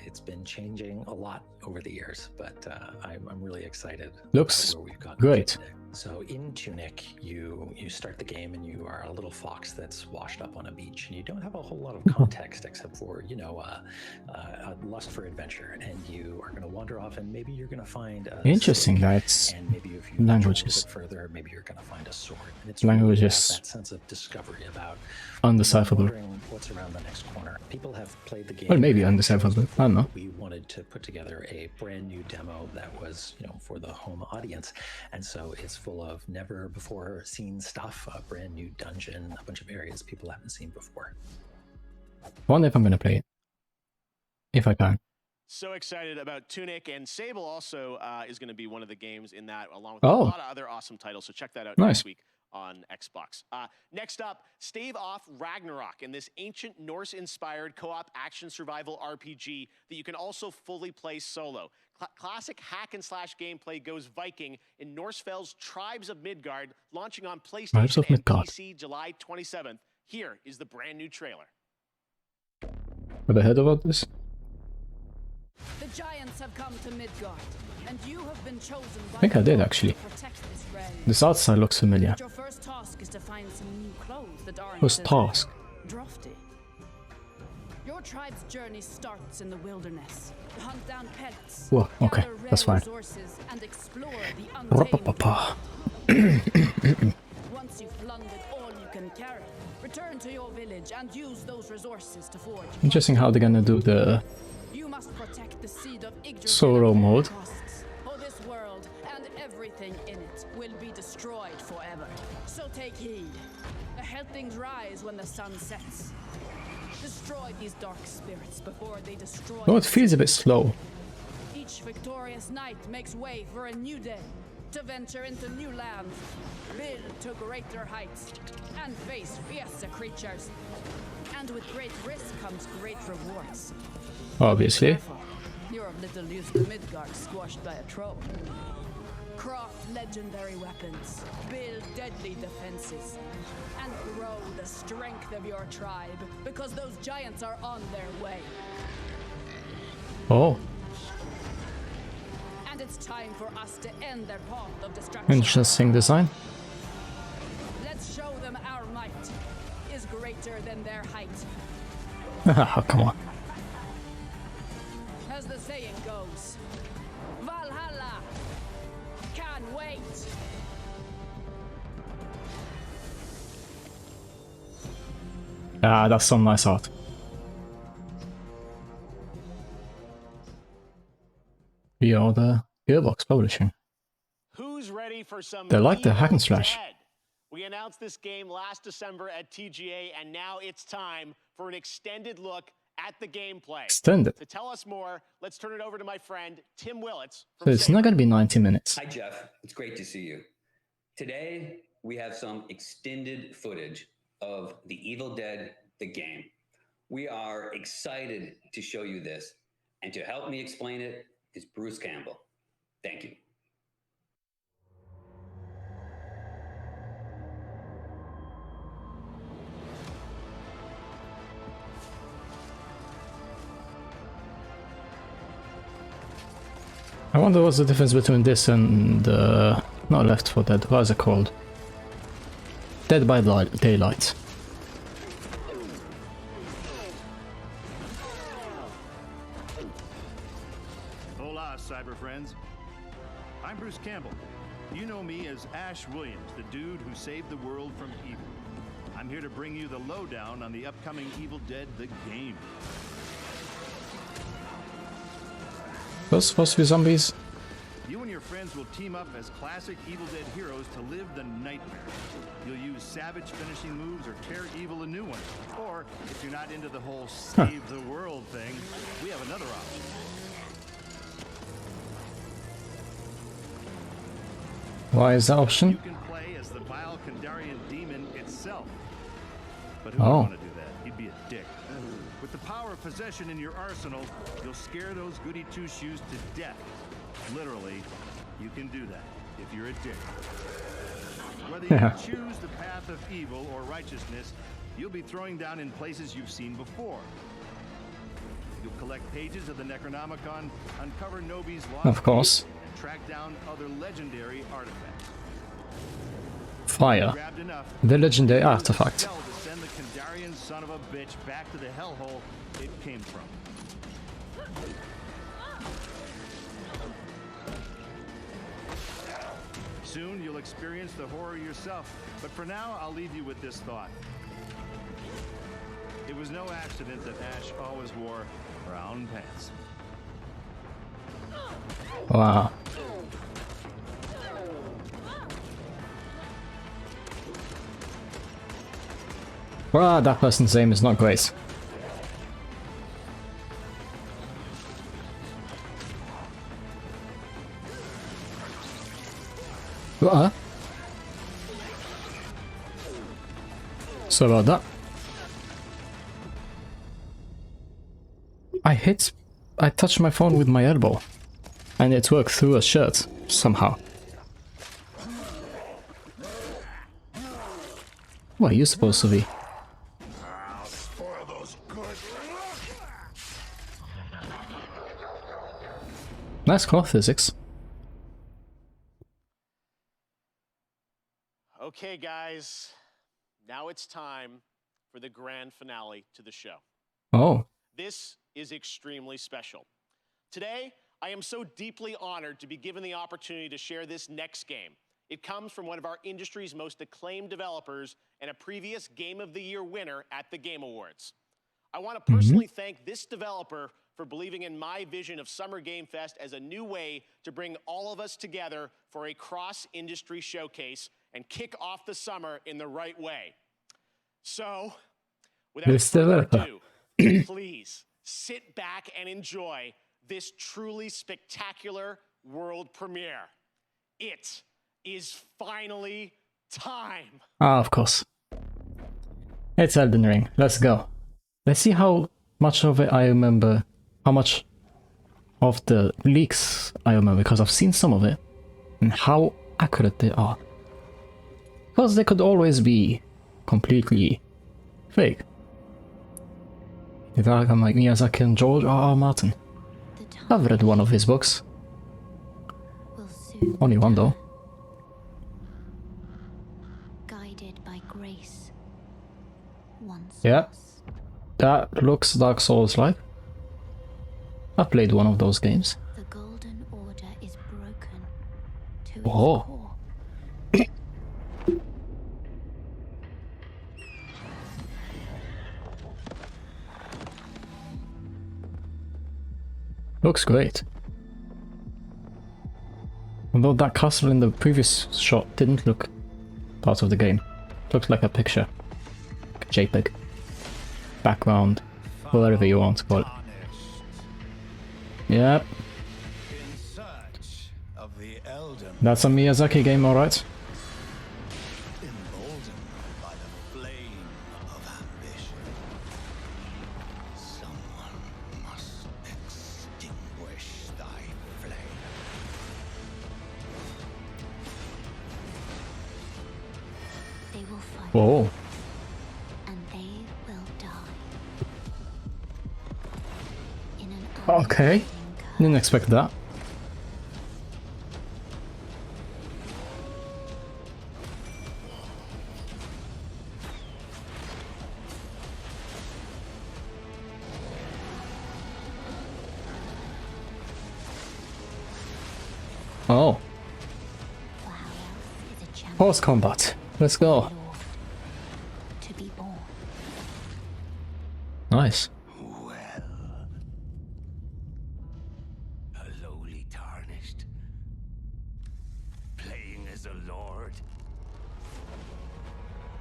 It's been changing a lot over the years, but I'm really excited.
Looks
about where we've gotten
great.
today. So in Tunic, you start the game and you are a little fox that's washed up on a beach, and you don't have a whole lot of context except for a lust for adventure, and you are going to wander off, and maybe you're going to find a
Interesting,
stick,
that's
and maybe if you
languages.
venture a little bit further, maybe you're going to find a sword. And it's
Languages.
really about that sense of discovery, about
Undecipherable.
wondering what's around the next corner. People have played the game.
Well, maybe undecipherable. I don't know.
We wanted to put together a brand new demo that was, for the home audience, and so it's full of never before seen stuff, a brand new dungeon, a bunch of areas people haven't seen before.
Wonder if I'm gonna play it. If I can.
So excited about Tunic, and Sable also is going to be one of the games in that, along with a
Oh.
lot of other awesome titles. So check that out
Nice.
next week on Xbox. Next up, stave off Ragnarok in this ancient Norse-inspired co-op action survival RPG that you can also fully play solo. Classic hack-and-slash gameplay goes Viking in Norsefell's Tribes of Midgard, launching on
Tribes
PlayStation
of
and
Midgard.
PC July 27th. Here is the brand new trailer.
Have I heard about this?
The giants have come to Midgard, and you have been chosen by
I think I
the
did
Lord
actually.
to protect this realm.
This outside looks familiar.
Your first task is to find some new clothes that aren't
First
as
task.
drafty. Your tribe's journey starts in the wilderness. Hunt down pets.
Whoa, okay,
gather rare
that's fine.
resources, and explore the untamed.
Rapapapa.
Once you've plundered all you can carry, return to your village and use those resources to forge.
Interesting how they're gonna do the
You must protect the seed of Yggdrasil
solo
at all
mode.
costs, or this world and everything in it will be destroyed forever. So take heed. Ahead things rise when the sun sets. Destroy these dark spirits before they destroy.
Oh, it feels a bit slow.
Each victorious knight makes way for a new day, to venture into new lands, build to greater heights, and face fiercer creatures. And with great risk comes great rewards.
Obviously.
Careful. You're of little use to Midgard squashed by a troll. Craft legendary weapons, build deadly defenses, and grow the strength of your tribe, because those giants are on their way.
Oh,
And it's time for us to end their path of destruction.
interesting design.
Let's show them our might is greater than their height.
Come on.
As the saying goes, Valhalla! Can't wait!
Ah, that's some nice art. We are the Gearbox Publishing.
Who's ready for some
They like the
Evil
hack and slash.
Dead? We announced this game last December at TGA, and now it's time for an extended look at the gameplay.
Extended?
To tell us more, let's turn it over to my friend Tim Willits.
So it's not gonna be 90 minutes.
Hi, Jeff. It's great to see you. Today, we have some extended footage of The Evil Dead, the game. We are excited to show you this, and to help me explain it is Bruce Campbell. Thank you.
I wonder what's the difference between this and not Left 4 Dead, what is it called? Dead by Daylight.
Hola, cyber friends. I'm Bruce Campbell. You know me as Ash Williams, the dude who saved the world from evil. I'm here to bring you the lowdown on the upcoming Evil Dead, the game.
Those supposed to be zombies?
You and your friends will team up as classic Evil Dead heroes to live the nightmare. You'll use savage finishing moves or tear evil a new one. Or, if you're not into the whole save the world thing, we have another option.
Why is that option?
You can play as the vile Kandarian demon itself. But who
Oh.
would want to do that? He'd be a dick. With the power of possession in your arsenal, you'll scare those goody two-shoes to death. Literally, you can do that if you're a dick. Whether you choose the path of evil or righteousness, you'll be throwing down in places you've seen before. You'll collect pages of the Necronomicon, uncover Nobi's lost
Of course.
fate, and track down other legendary artifacts.
Fire.
Grabbed enough,
The legendary
use a
artifact.
spell to send the Kandarian son of a bitch back to the hellhole it came from. Soon you'll experience the horror yourself, but for now I'll leave you with this thought. It was no accident that Ash always wore brown pants.
Wow. Well, that person's aim is not great. So about that. I touched my phone with my elbow, and it worked through a shirt somehow. What are you supposed to be? Nice core physics.
Okay, guys, now it's time for the grand finale to the show.
Oh.
This is extremely special. Today, I am so deeply honored to be given the opportunity to share this next game. It comes from one of our industry's most acclaimed developers and a previous Game of the Year winner at the Game Awards. I want to personally thank this developer for believing in my vision of Summer Game Fest as a new way to bring all of us together for a cross-industry showcase and kick off the summer in the right way. So, without further ado, please sit back and enjoy this truly spectacular world premiere. It is finally time.
Ah, of course. It's Elden Ring. Let's go. Let's see how much of it I remember. How much of the leaks I remember, because I've seen some of it. And how accurate they are. Because they could always be completely fake. Either I'm like Miyazaki and George R.R. Martin. I've read one of his books. Only one though.
Guided by grace. Once
Yeah. That looks Dark Souls like. I played one of those games.
the golden order is broken to its
Oh.
core.
Looks great. Although that castle in the previous shot didn't look part of the game. Looks like a picture. Like a JPEG. Background. Whatever you want to call it. Yep. That's a Miyazaki game, alright. Whoa.
And they will die. In an
Okay. Didn't expect that. Oh. Horse combat. Let's go.
to be born.
Nice.
A lowly tarnished, playing as a lord.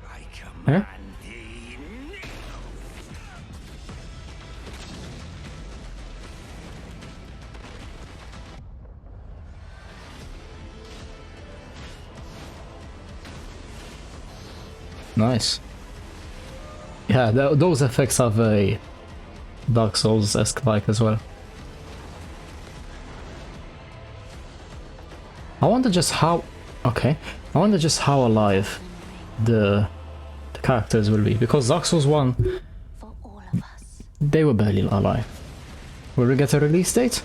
I command thee now.
Nice. Yeah, those effects are very Dark Souls-esque like as well. I wonder just how... Okay. I wonder just how alive the characters will be. Because Dark Souls 1... They were barely alive. Will we get a release date?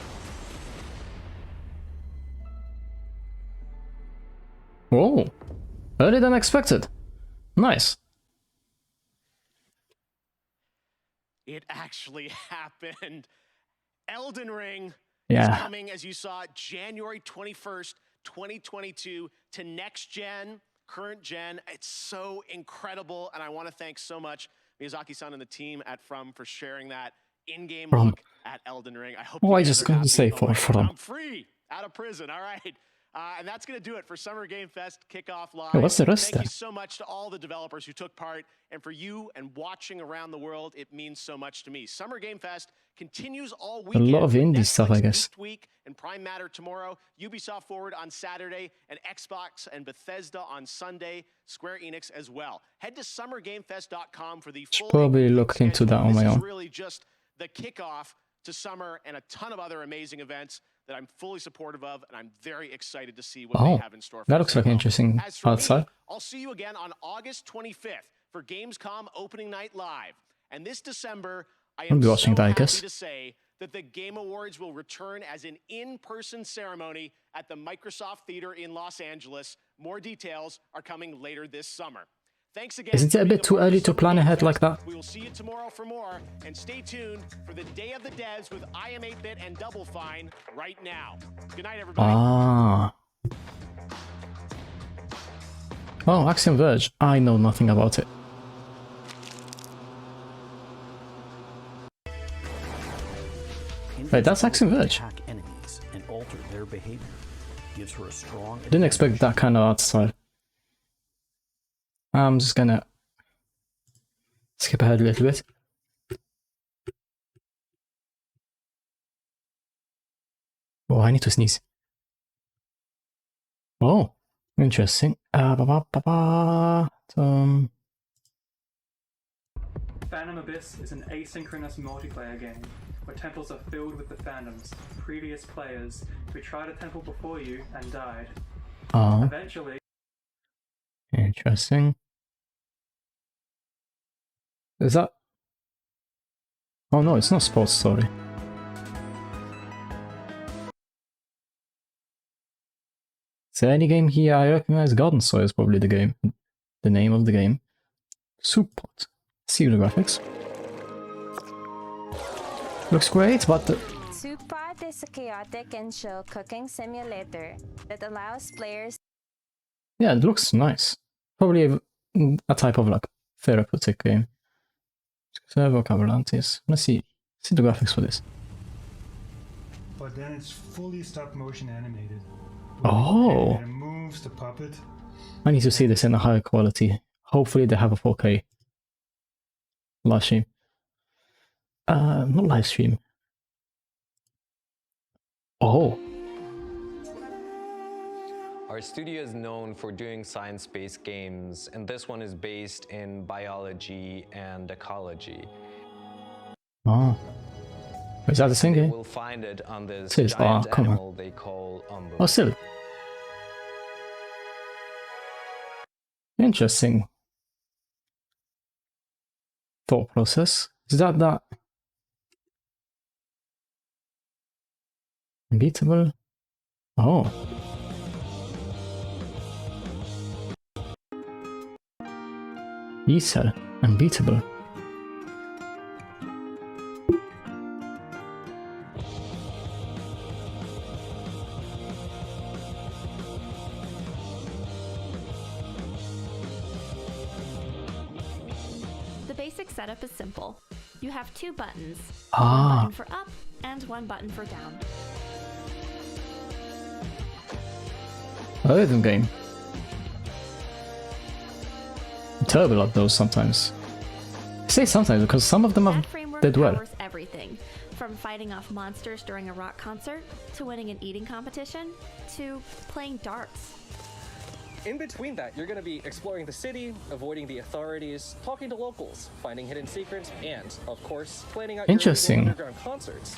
Whoa. Earlier than expected. Nice.
It actually happened. Elden Ring
is
coming, as you saw, January 21st, 2022 to next gen, current gen. It's so incredible, and I want to thank so much Miyazaki-san and the team at From for sharing that in-game look at Elden Ring. I hope
Oh,
you
I
guys
just
are
gonna
happy.
say
Oh
for
my God,
From.
I'm free, out of prison. All right. And that's going to do it for Summer Game Fest Kickoff Live.
Oh, what's the rest
Thank
then?
you so much to all the developers who took part, and for you and watching around the world, it means so much to me. Summer Game Fest continues all
A
weekend.
lot of
with
indie stuff, I
Netflix
guess.
Geeked Week and Prime Matter tomorrow, Ubisoft Forward on Saturday, and Xbox and Bethesda on Sunday, Square Enix as well. Head to summergamefest.com for the full
Probably
complete
look into that on
schedule.
my
This is
own.
really just the kickoff to summer and a ton of other amazing events that I'm fully supportive of, and I'm very excited to see what they
Oh,
have in store for
that
us
looks
as
like an
well.
interesting
As for
outside.
me, I'll see you again on August 25th for Gamescom Opening Night Live. And this December, I
I'll
am
be watching
so
that, I
happy
guess.
to say that the Game Awards will return as an in-person ceremony at the Microsoft Theater in Los Angeles. More details are coming later this summer. Thanks again.
Isn't
for
it a
being
bit too
part of
early to
Summer
plan
Game
ahead like
Fest.
that?
We will see you tomorrow for more, and stay tuned for the Day of the Devs with I Am 8-Bit and Double Fine right now. Good night, everybody.
Ah. Oh, Axiom Verge. I know nothing about it. Wait, that's Axiom Verge.
Attack enemies and alter their behavior. Gives her a strong
Didn't expect that kind of art style. I'm just gonna skip ahead a little bit. Oh, I need to sneeze. Oh, interesting.
Phantom Abyss is an asynchronous multiplayer game where temples are filled with the phantoms, previous players who tried a temple before you and died.
Oh,
Eventually,
interesting. Is that? Oh no, it's not sports story. Is there any game here I recognize? Garden Soil is probably the game. The name of the game. Soup Pot. See the graphics. Looks great, but
Soup Pot is a chaotic and chill cooking simulator that allows players.
yeah, it looks nice. Probably a type of like therapeutic game. Servo Cavallantes. Let's see the graphics for this.
But then it's fully stop motion animated.
Oh,
And it moves the puppet.
I need to see this in a higher quality. Hopefully they have a 4K live stream. Not live stream. Oh,
Our studio is known for doing science-based games, and this one is based in biology and ecology.
oh. Is that the same game?
We'll find it on this
It is.
giant
Oh, come on.
animal they call umbu.
Oh, still. Interesting. Thought process. Is that unbeatable? Oh. E-cell. Unbeatable.
The basic setup is simple. You have two buttons.
Ah.
One button for up and one button for down.
A rhythm game. I'm terrible at those sometimes. I say sometimes because some of them have
Framework
did well.
powers everything, from fighting off monsters during a rock concert, to winning an eating competition, to playing darts.
In between that, you're going to be exploring the city, avoiding the authorities, talking to locals, finding hidden secrets, and, of course, planning out
Interesting.
your underground concerts.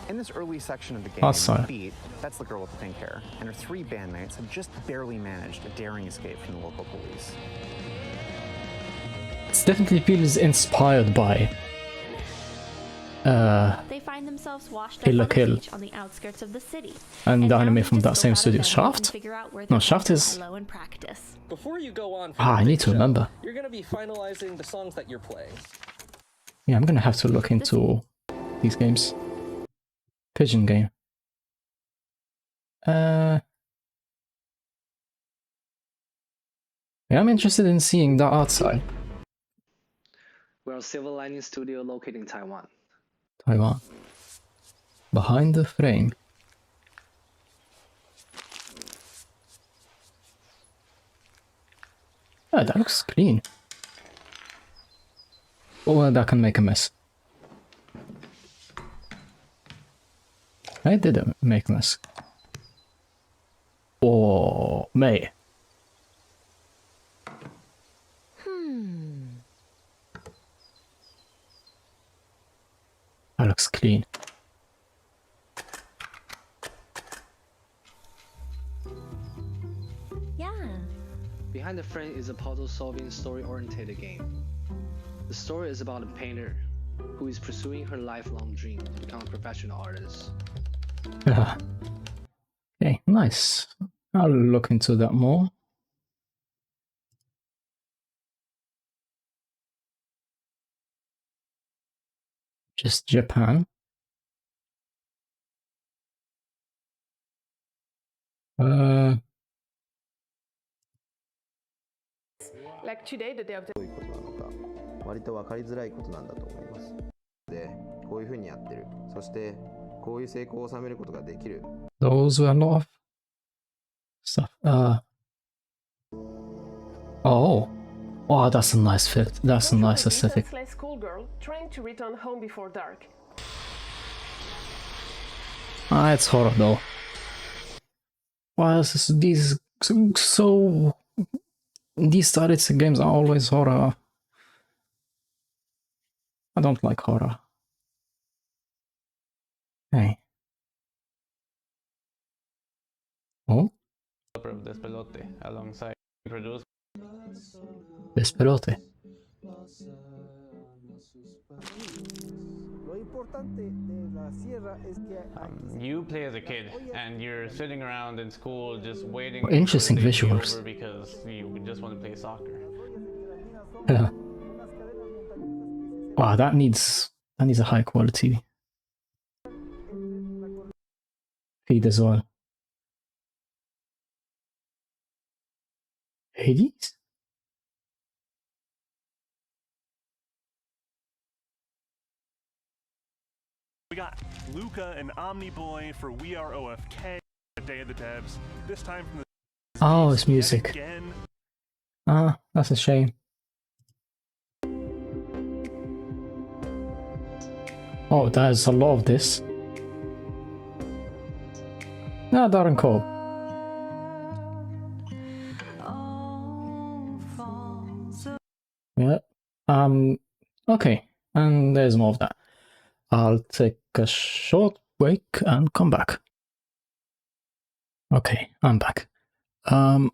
In this early section of the game,
Awesome.
Beat, that's the girl with the pink hair, and her three bandmates have just barely managed a daring escape from the local police.
It definitely feels inspired by
They find themselves washed
Kill la
up on the
Kill.
beach on the outskirts of the city.
and the
now
anime
they
from
just
that
go
same
out of
studio.
them
Shaft?
and figure out where
No,
they're
Shaft
going
is.
hello and practice.
Before you go on, for
Ah,
the
I need
big
to
show,
remember.
You're going to be finalizing the songs that you're playing.
Yeah, I'm gonna have to look into these games. Pigeon game. Yeah, I'm interested in seeing that art style.
We're a Silver Lining studio located in Taiwan.
Taiwan. Behind the frame. Yeah, that looks clean. Oh, that can make a mess. I did make a mess. Oh, May. That looks clean.
Yeah.
Behind the Frame is a puzzle-solving, story-oriented game. The story is about a painter who is pursuing her lifelong dream to become a professional artist.
Okay, nice. I'll look into that more. Just Japan.
Like today, the day of the
割と分かりづらいことなんだと思います。で、こういうふうにやってる。そしてこういう成功を収めることができる。
Those were a lot of stuff. Oh, that's a nice fit. That's a nice aesthetic.
Schoolgirl trying to return home before dark.
It's horror though. Why is these so? These stylistic games are always horror. I don't like horror. Hey. Oh?
Of Despelote alongside produced
Despelote.
You play as a kid and you're sitting around in school just waiting
Interesting
for the day to be
visuals.
over because you just want to play soccer.
Yeah. Wow, that needs a high quality feed as well. Hades?
We got Luca and Omniboy for We Are OFK, the Day of the Devs. This time from the
Oh, it's music.
again.
Ah, that's a shame. Oh, there's a lot of this. No, Darren Cole. Yeah. Okay, and there's more of that. I'll take a short break and come back. Okay, I'm back. I've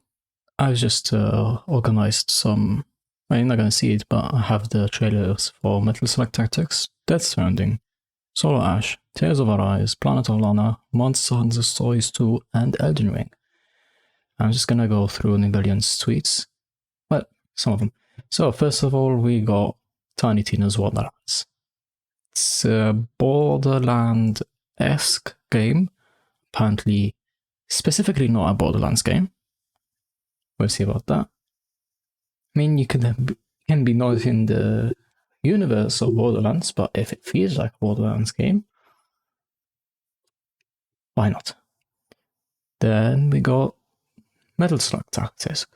just organized some. Well, you're not gonna see it, but I have the trailers for Metal Slug Tactics, Death Stranding, Solar Ash, Tales of Arise, Planet of Lana, Monster Hunter Stories 2, and Elden Ring. I'm just gonna go through Nibellian's tweets. Well, some of them. So, first of all, we got Tiny Tina's Wonderlands. It's a Borderland-esque game. Apparently, specifically not a Borderlands game. We'll see about that. I mean, you can be not in the universe of Borderlands, but if it feels like a Borderlands game, why not? Then we got Metal Slug Tactics.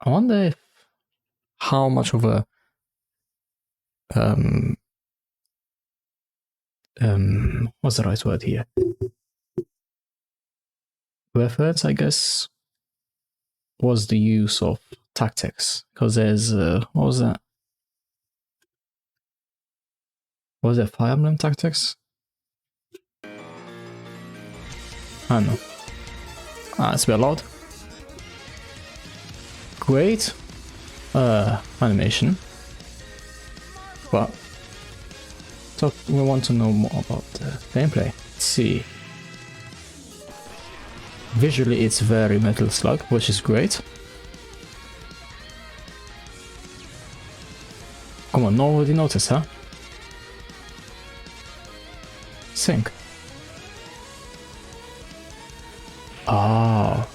I wonder how much of a what's the right word here? Reference, I guess, was the use of tactics, because there's what was that? Was it Fire Emblem Tactics? I don't know. It's a bit loud. Great animation, but we want to know more about the gameplay. Let's see. Visually, it's very Metal Slug, which is great. Come on, nobody noticed, huh? Sync. Ah.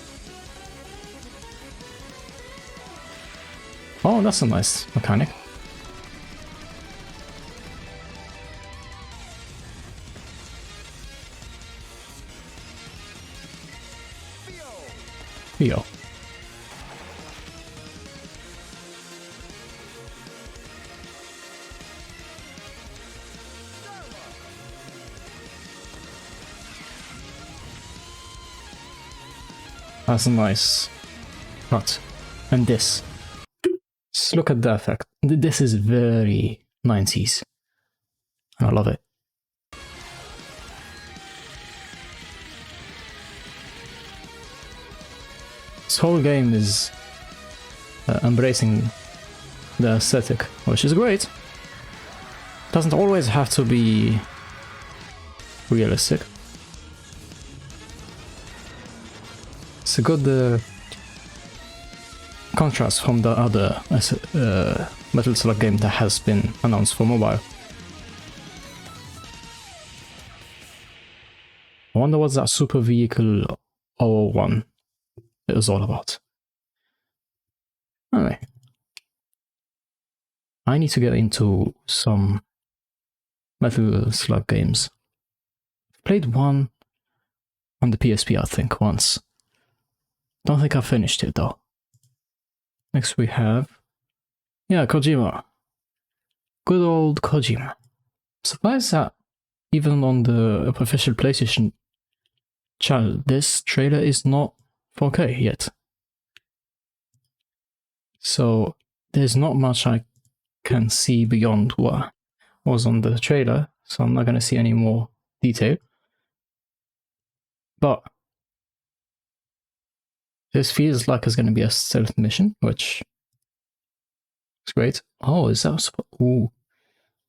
Oh, that's a nice mechanic. Theo. has a nice cut. And this. Just look at the effect. This is very 90s. I love it. This whole game is embracing the aesthetic, which is great. Doesn't always have to be realistic. It's a good contrast from the other Metal Slug game that has been announced for mobile. I wonder what that Super Vehicle 01 is all about. Anyway, I need to get into some Metal Slug games. Played one on the PSP, I think, once. Don't think I finished it though. Next we have, yeah, Kojima. Good old Kojima. Surprised that even on the official PlayStation channel, this trailer is not 4K yet. So there's not much I can see beyond what was on the trailer, so I'm not going to see any more detail. But this feels like it's going to be a stealth mission, which is great. Oh, is that... Ooh,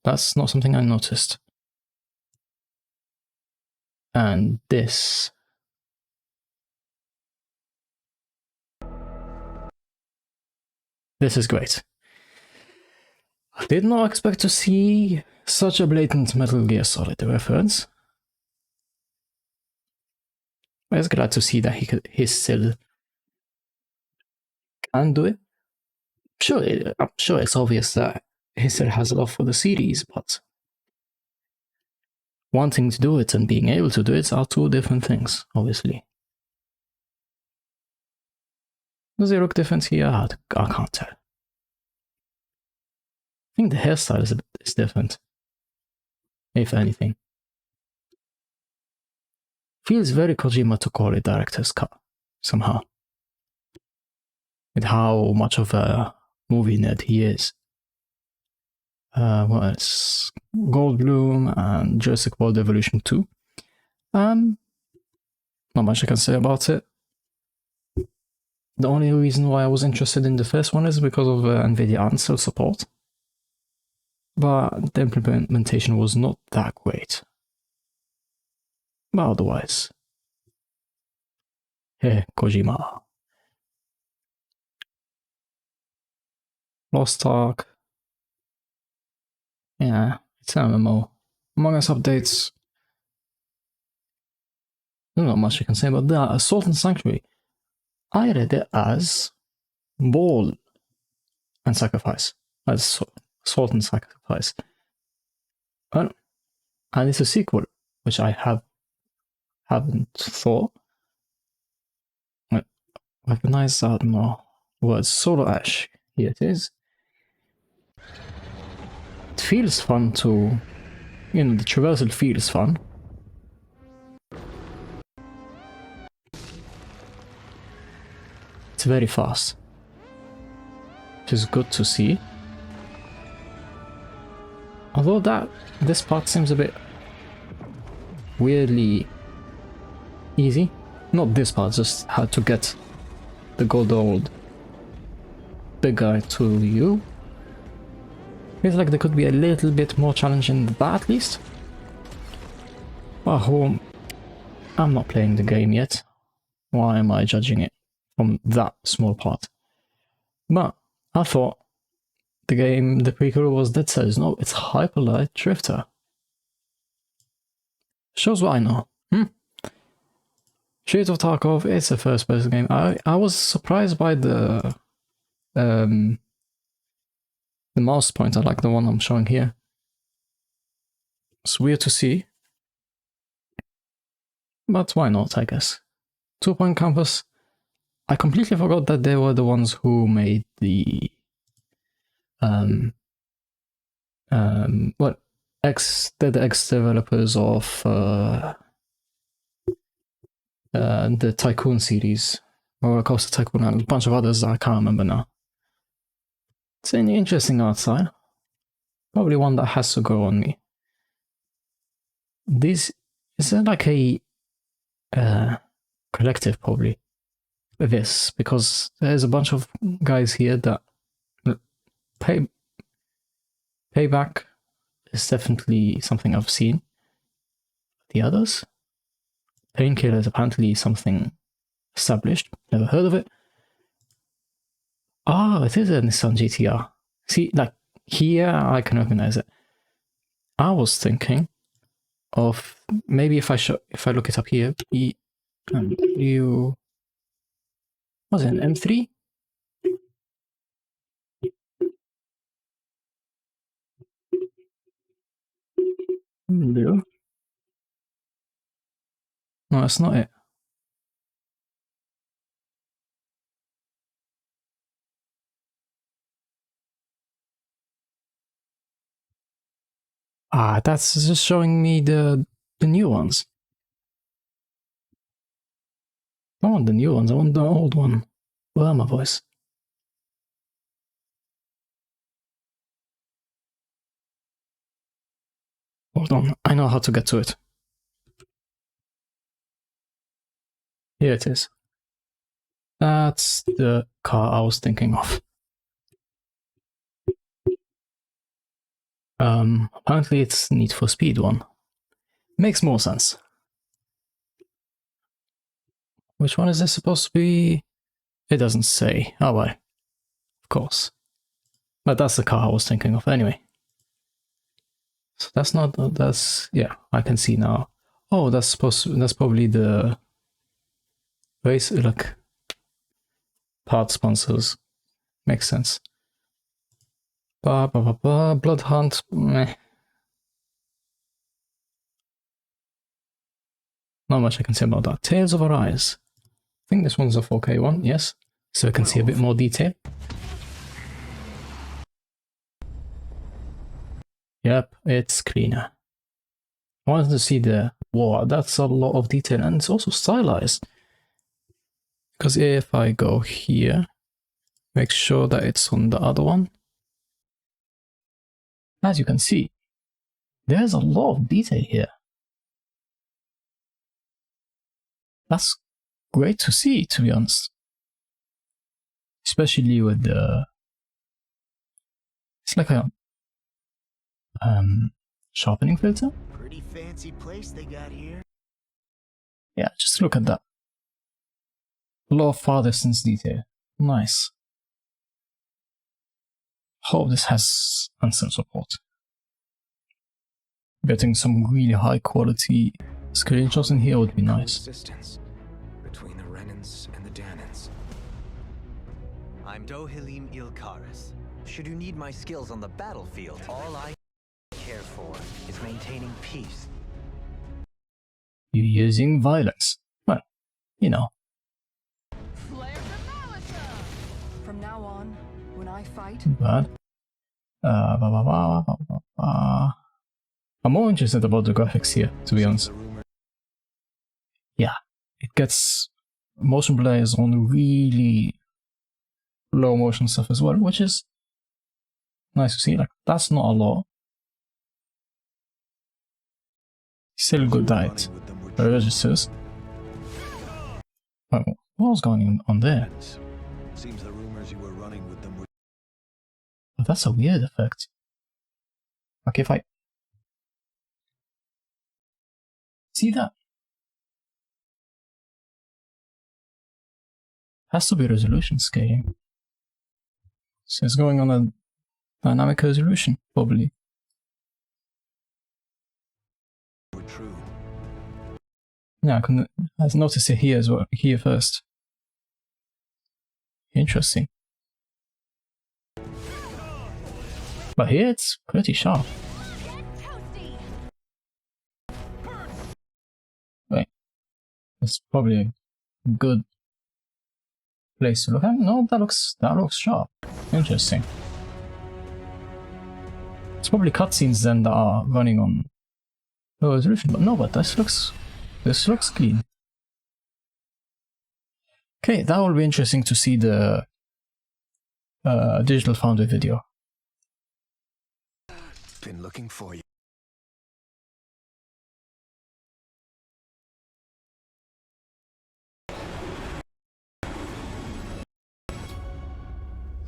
that's not something I noticed. And this... This is great. I did not expect to see such a blatant Metal Gear Solid reference. I was glad to see that he still can do it. I'm sure it's obvious that he still has love for the series, but wanting to do it and being able to do it are two different things, obviously. Does he look different here? I can't tell. I think the hairstyle is different, if anything. Feels very Kojima to call it director's cut, somehow. With how much of a movie nerd he is. Well, it's Goldblum and Jurassic World Evolution 2. Not much I can say about it. The only reason why I was interested in the first one is because of NVIDIA Ansel support. But the implementation was not that great. But otherwise... Hey, Kojima. Lost Ark. Yeah, it's an MMO. Among Us updates. There's not much I can say about that. Assault and Sanctuary. I read it as Ball and Sacrifice. As Assault and Sacrifice. And it's a sequel, which I haven't thought. I recognize that more words. Solar Ash. Here it is. It feels fun to... You know, the traversal feels fun. It's very fast. Which is good to see. Although this part seems a bit weirdly easy. Not this part, just how to get the good old big guy to you. Feels like there could be a little bit more challenging than that, at least. Well, I'm not playing the game yet. Why am I judging it from that small part? But I thought the prequel was Dead Cells. No, it's Hyper Light Drifter. Shows what I know. Shades of Tarkov, it's a first-person game. I was surprised by the mouse pointer, like the one I'm showing here. It's weird to see. But why not, I guess. 2 Point Campus. I completely forgot that they were the ones who made the they're the ex-developers of the Tycoon series. Roller Coaster Tycoon, and a bunch of others I can't remember now. It's an interesting art style. Probably one that has to grow on me. This is like a collective, probably. This, because there's a bunch of guys here that Payback is definitely something I've seen. The others? Painkiller is apparently something established. Never heard of it. Ah, it is a Nissan GTR. See, like, here I can recognize it. I was thinking of maybe if I look it up here, was it an M3? Blue? No, that's not it. Ah, that's just showing me the new ones. I want the new ones, I want the old one. Where my voice? Hold on, I know how to get to it. Here it is. That's the car I was thinking of. Apparently it's Need for Speed one. Makes more sense. Which one is this supposed to be? It doesn't say. Oh well. Of course. But that's the car I was thinking of anyway. So that's not, yeah, I can see now. Oh, that's probably the race, like, part sponsors. Makes sense. Blood Hunt, meh. Not much I can say about that. Tales of Arise. I think this one's a 4K one, yes. So I can see a bit more detail. Yep, it's cleaner. I wanted to see the war. That's a lot of detail, and it's also stylized. Because if I go here, make sure that it's on the other one. As you can see, there's a lot of detail here. That's great to see, to be honest. Especially with the... It's like a... sharpening filter?
Pretty fancy place they got here.
Yeah, just look at that. A lot of far distance detail. Nice. Hope this has instant support. Getting some really high quality screenshots in here would be nice.
Distance between the Renans and the Danans.
I'm Dohilim Ilkaris. Should you need my skills on the battlefield, all I care for is maintaining peace.
You're using violence. Well, you know.
From now on, when I fight,
Too bad. I'm more interested about the graphics here, to be honest. Yeah, it gets motion blur is on really low motion stuff as well, which is nice to see. Like, that's not a lot. Still good diet. Registers. What was going on there?
Seems the rumors you were running with them were...
Oh, that's a weird effect. Like if I... See that? Has to be resolution scaling. So it's going on a dynamic resolution, probably.
True.
Yeah, I noticed it here as well, here first. Interesting. But here it's pretty sharp. Wait, that's probably a good place to look at. No, that looks sharp. Interesting. It's probably cutscenes then that are running on low resolution, but no, but this looks clean. Okay, that will be interesting to see the Digital Foundry video.
Been looking for you.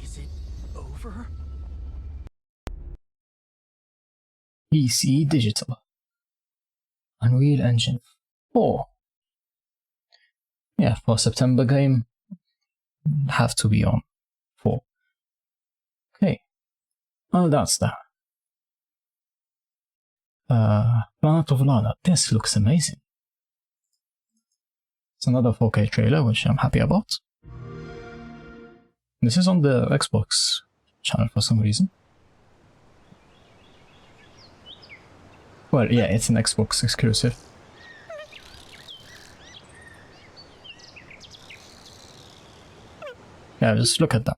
Is it over?
PC Digital. Unreal Engine 4. Yeah, for September game, have to be on 4. Okay. Oh, that's that. Planet of Lana. This looks amazing. It's another 4K trailer, which I'm happy about. This is on the Xbox channel for some reason. Well, yeah, it's an Xbox exclusive. Yeah, just look at that.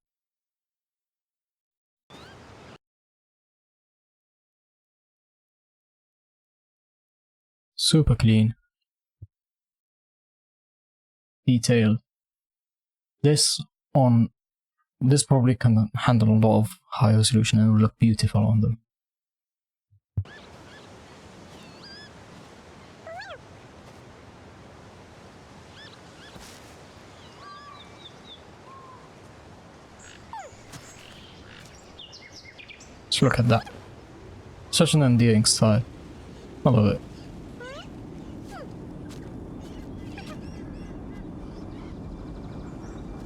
Super clean. Detailed. This probably can handle a lot of high resolution and will look beautiful on them. Let's look at that. Such an endearing style. I love it.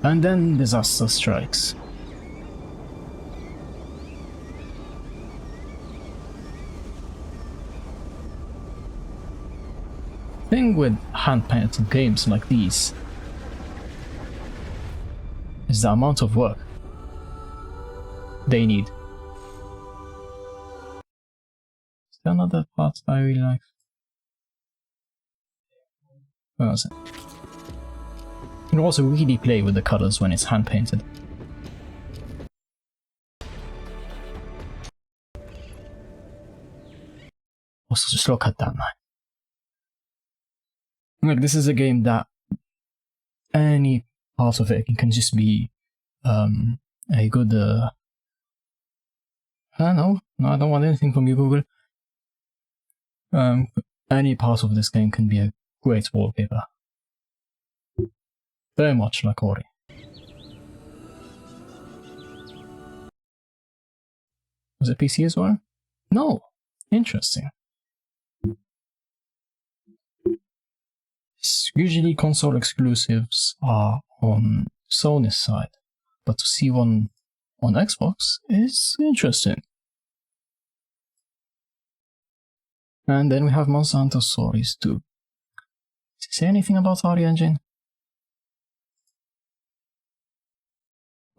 And then disaster strikes. Thing with hand-painted games like these is the amount of work they need. Is there another part that I really like? Where was it? You can also really play with the colors when it's hand-painted. Also, just look at that, man. Like, this is a game that any part of it can just be a good I don't know. No, I don't want anything from you, Google. Any part of this game can be a great wallpaper. Very much like Ori. Was it PC as well? No. Interesting. Usually console exclusives are on Sony's side, but to see one on Xbox is interesting. And then we have Monster Hunter Stories too. Does it say anything about RE Engine?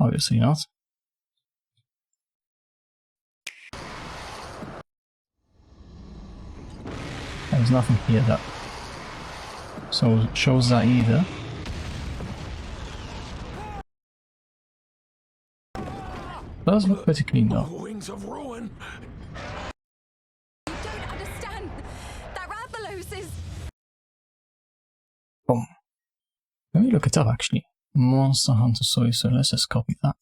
Obviously not. There's nothing here that shows that either. Does look pretty clean though.
Wings of ruin.
You don't understand. That Rathalos is.
Boom. Let me look it up actually. Monster Hunter Stories, so let's just copy that.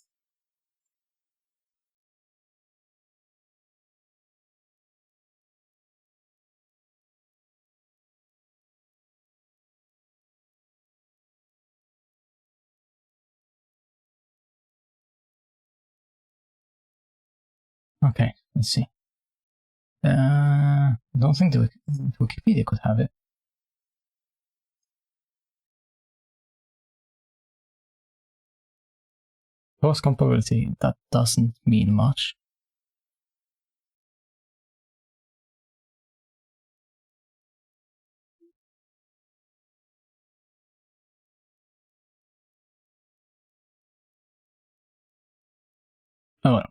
Okay, let's see. I don't think the Wikipedia could have it. Cross compatibility, that doesn't mean much. Oh,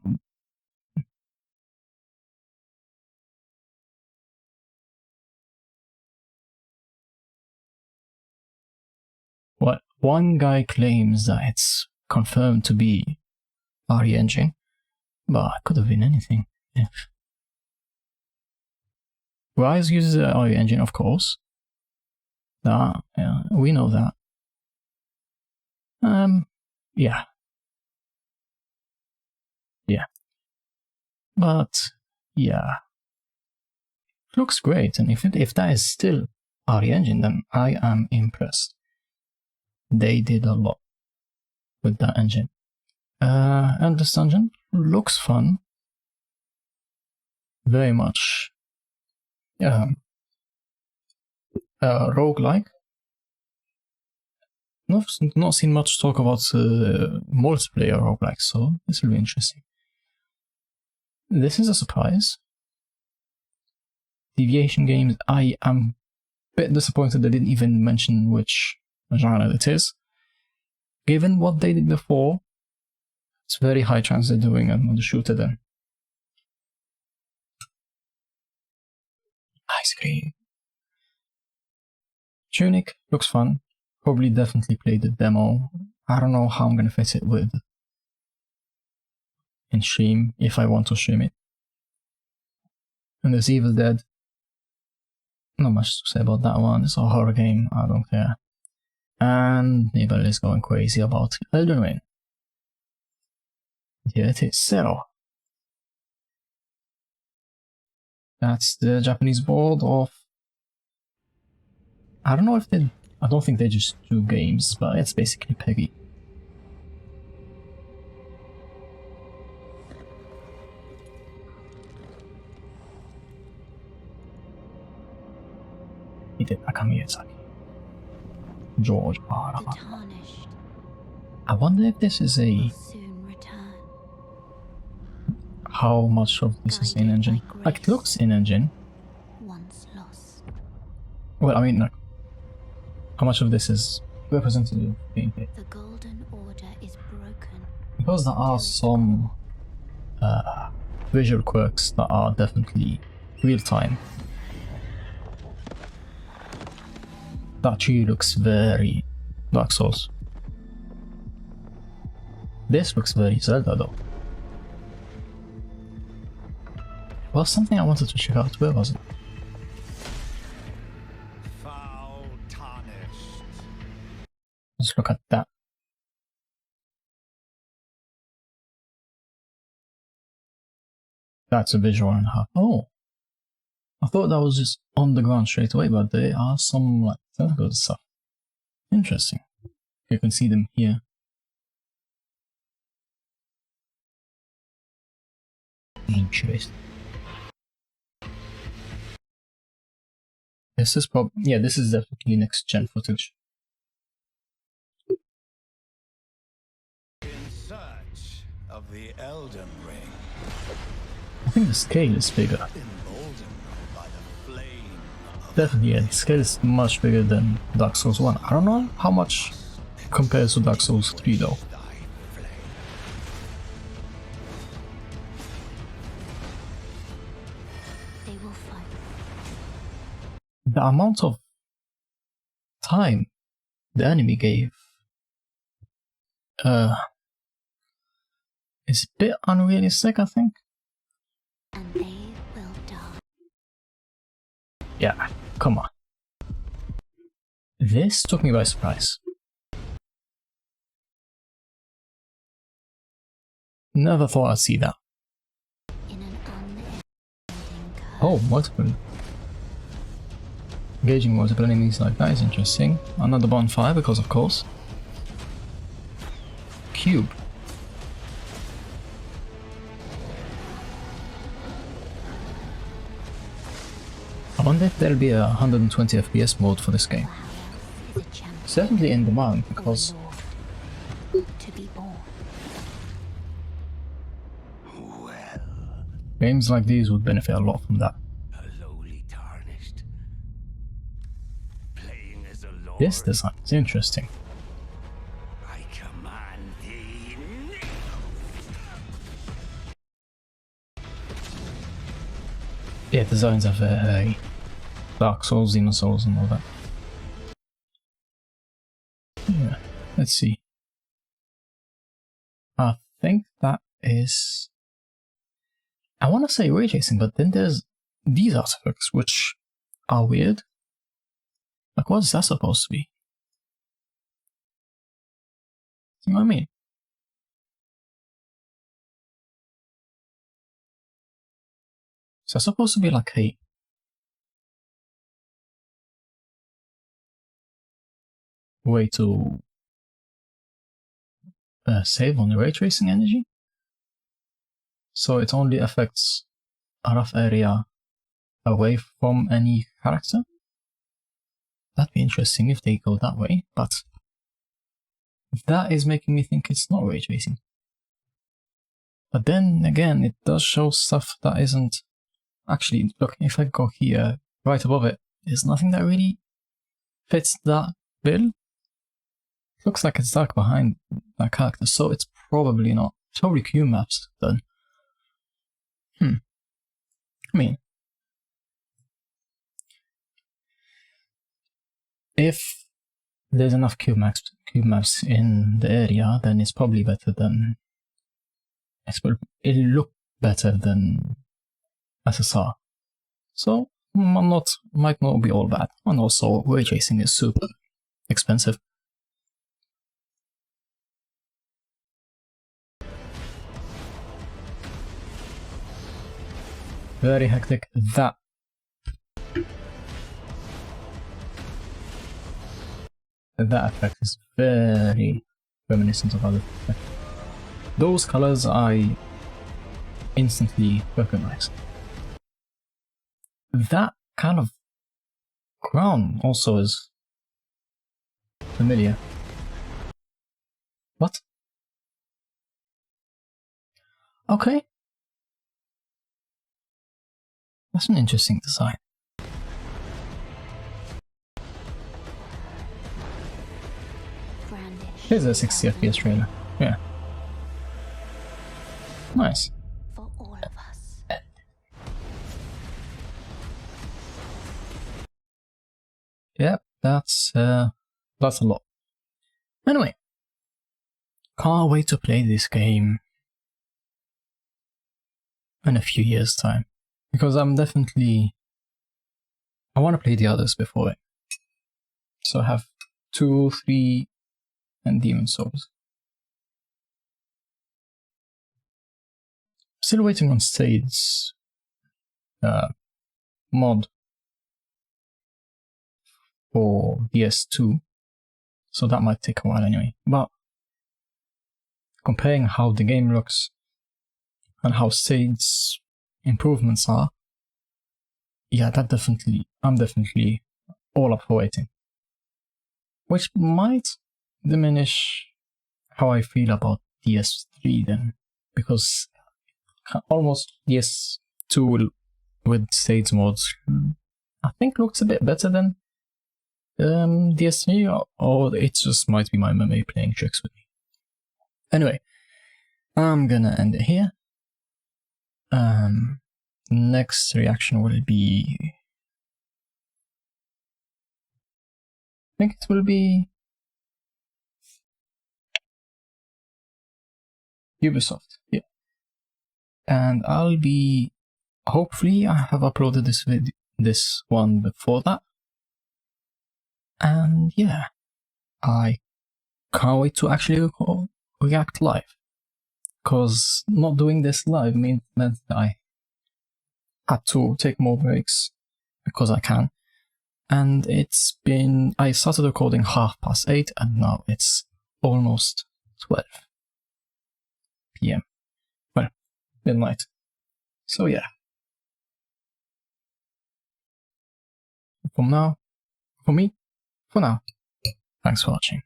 what one guy claims that it's confirmed to be RE Engine, but it could have been anything. If Rise uses the RE Engine, of course. That, yeah, we know that. Yeah. Yeah. But, yeah. Looks great, and if that is still RE Engine, then I am impressed. They did a lot with that engine. Endless Dungeon looks fun. Very much roguelike. Not seen much talk about multiplayer roguelike, so this will be interesting. This is a surprise. Deviation games, I am a bit disappointed they didn't even mention which genre it is. Given what they did before, it's very high chance they're doing another shooter then. Ice cream. Tunic looks fun. Probably definitely play the demo. I don't know how I'm gonna fit it with in stream if I want to stream it. And there's Evil Dead. Not much to say about that one. It's a horror game. I don't care. And Nibel is going crazy about Elden Ring. Here it is. Zero. That's the Japanese board of... I don't know if they... I don't think they just do games, but it's basically Peggy. Hidetaka Miyazaki. George R. I wonder if this is a... How much of this is in-engine? Like, it looks in-engine. Well, I mean, like, how much of this is representative gameplay? The Golden Order is broken. Because there are some visual quirks that are definitely real-time. That tree looks very Dark Souls. This looks very Zelda though. Well, something I wanted to check out. Where was it? Let's look at that. That's a visual and a half. Oh! I thought that was just on the ground straight away, but there are some like tentacles stuff. Interesting. You can see them here. Interesting. This is yeah, this is definitely next gen footage.
In search of the Elden Ring.
I think the scale is bigger. Definitely, yeah, the scale is much bigger than Dark Souls 1. I don't know how much compares to Dark Souls 3 though. The amount of time the enemy gave is a bit unrealistic, I think. And they will die. Yeah, come on. This took me by surprise. Never thought I'd see that. Oh, multiple. Engaging multiple enemies like that is interesting. Another bonfire, because of course. Cube. I wonder if there'll be a 120 FPS mode for this game. It's definitely in demand because games like these would benefit a lot from that. This design is interesting. Yeah, designs are very Dark Souls, Demon Souls and all that. Yeah, let's see. I think that is... I want to say ray tracing, but then there's these artifacts which are weird. Like, what is that supposed to be? You know what I mean? So it's supposed to be like a way to save on the ray tracing energy. So it only affects a rough area away from any character. That'd be interesting if they go that way, but that is making me think it's not ray tracing. But then again, it does show stuff that isn't. Actually, look, if I go here, right above it, there's nothing that really fits that bill. It looks like it's dark behind that character, so it's probably not. It's probably Q maps then. I mean, if there's enough cube maps in the area, then it's probably better than. It'll look better than SSR. So might not be all bad. And also, ray tracing is super expensive. Very hectic. That effect is very reminiscent of other effects. Those colors I instantly recognize. That kind of crown also is familiar. What? Okay. That's an interesting design. Here's a 60 FPS trailer. Yeah. Nice.
For all of us.
Yep, that's a lot. Anyway, can't wait to play this game in a few years' time, because I want to play the others before it. So I have 2, 3, and Demon Souls. Still waiting on Stade's mod for DS2, so that might take a while anyway. But comparing how the game looks and how Stade's improvements are, yeah, I'm definitely all up for waiting. Which might diminish how I feel about DS3 then, because almost DS2 with Stade's mods, I think looks a bit better than DS3, or it just might be my memory playing tricks with me. Anyway, I'm gonna end it here. Next reaction will be... I think it will be Ubisoft, yeah. And I'll be... hopefully I have uploaded this one before that. And yeah, I can't wait to actually react live. Because not doing this live meant that I had to take more breaks because I can. And I started recording 8:30 and now it's almost 12 PM. Well, midnight. So yeah. For now, thanks for watching.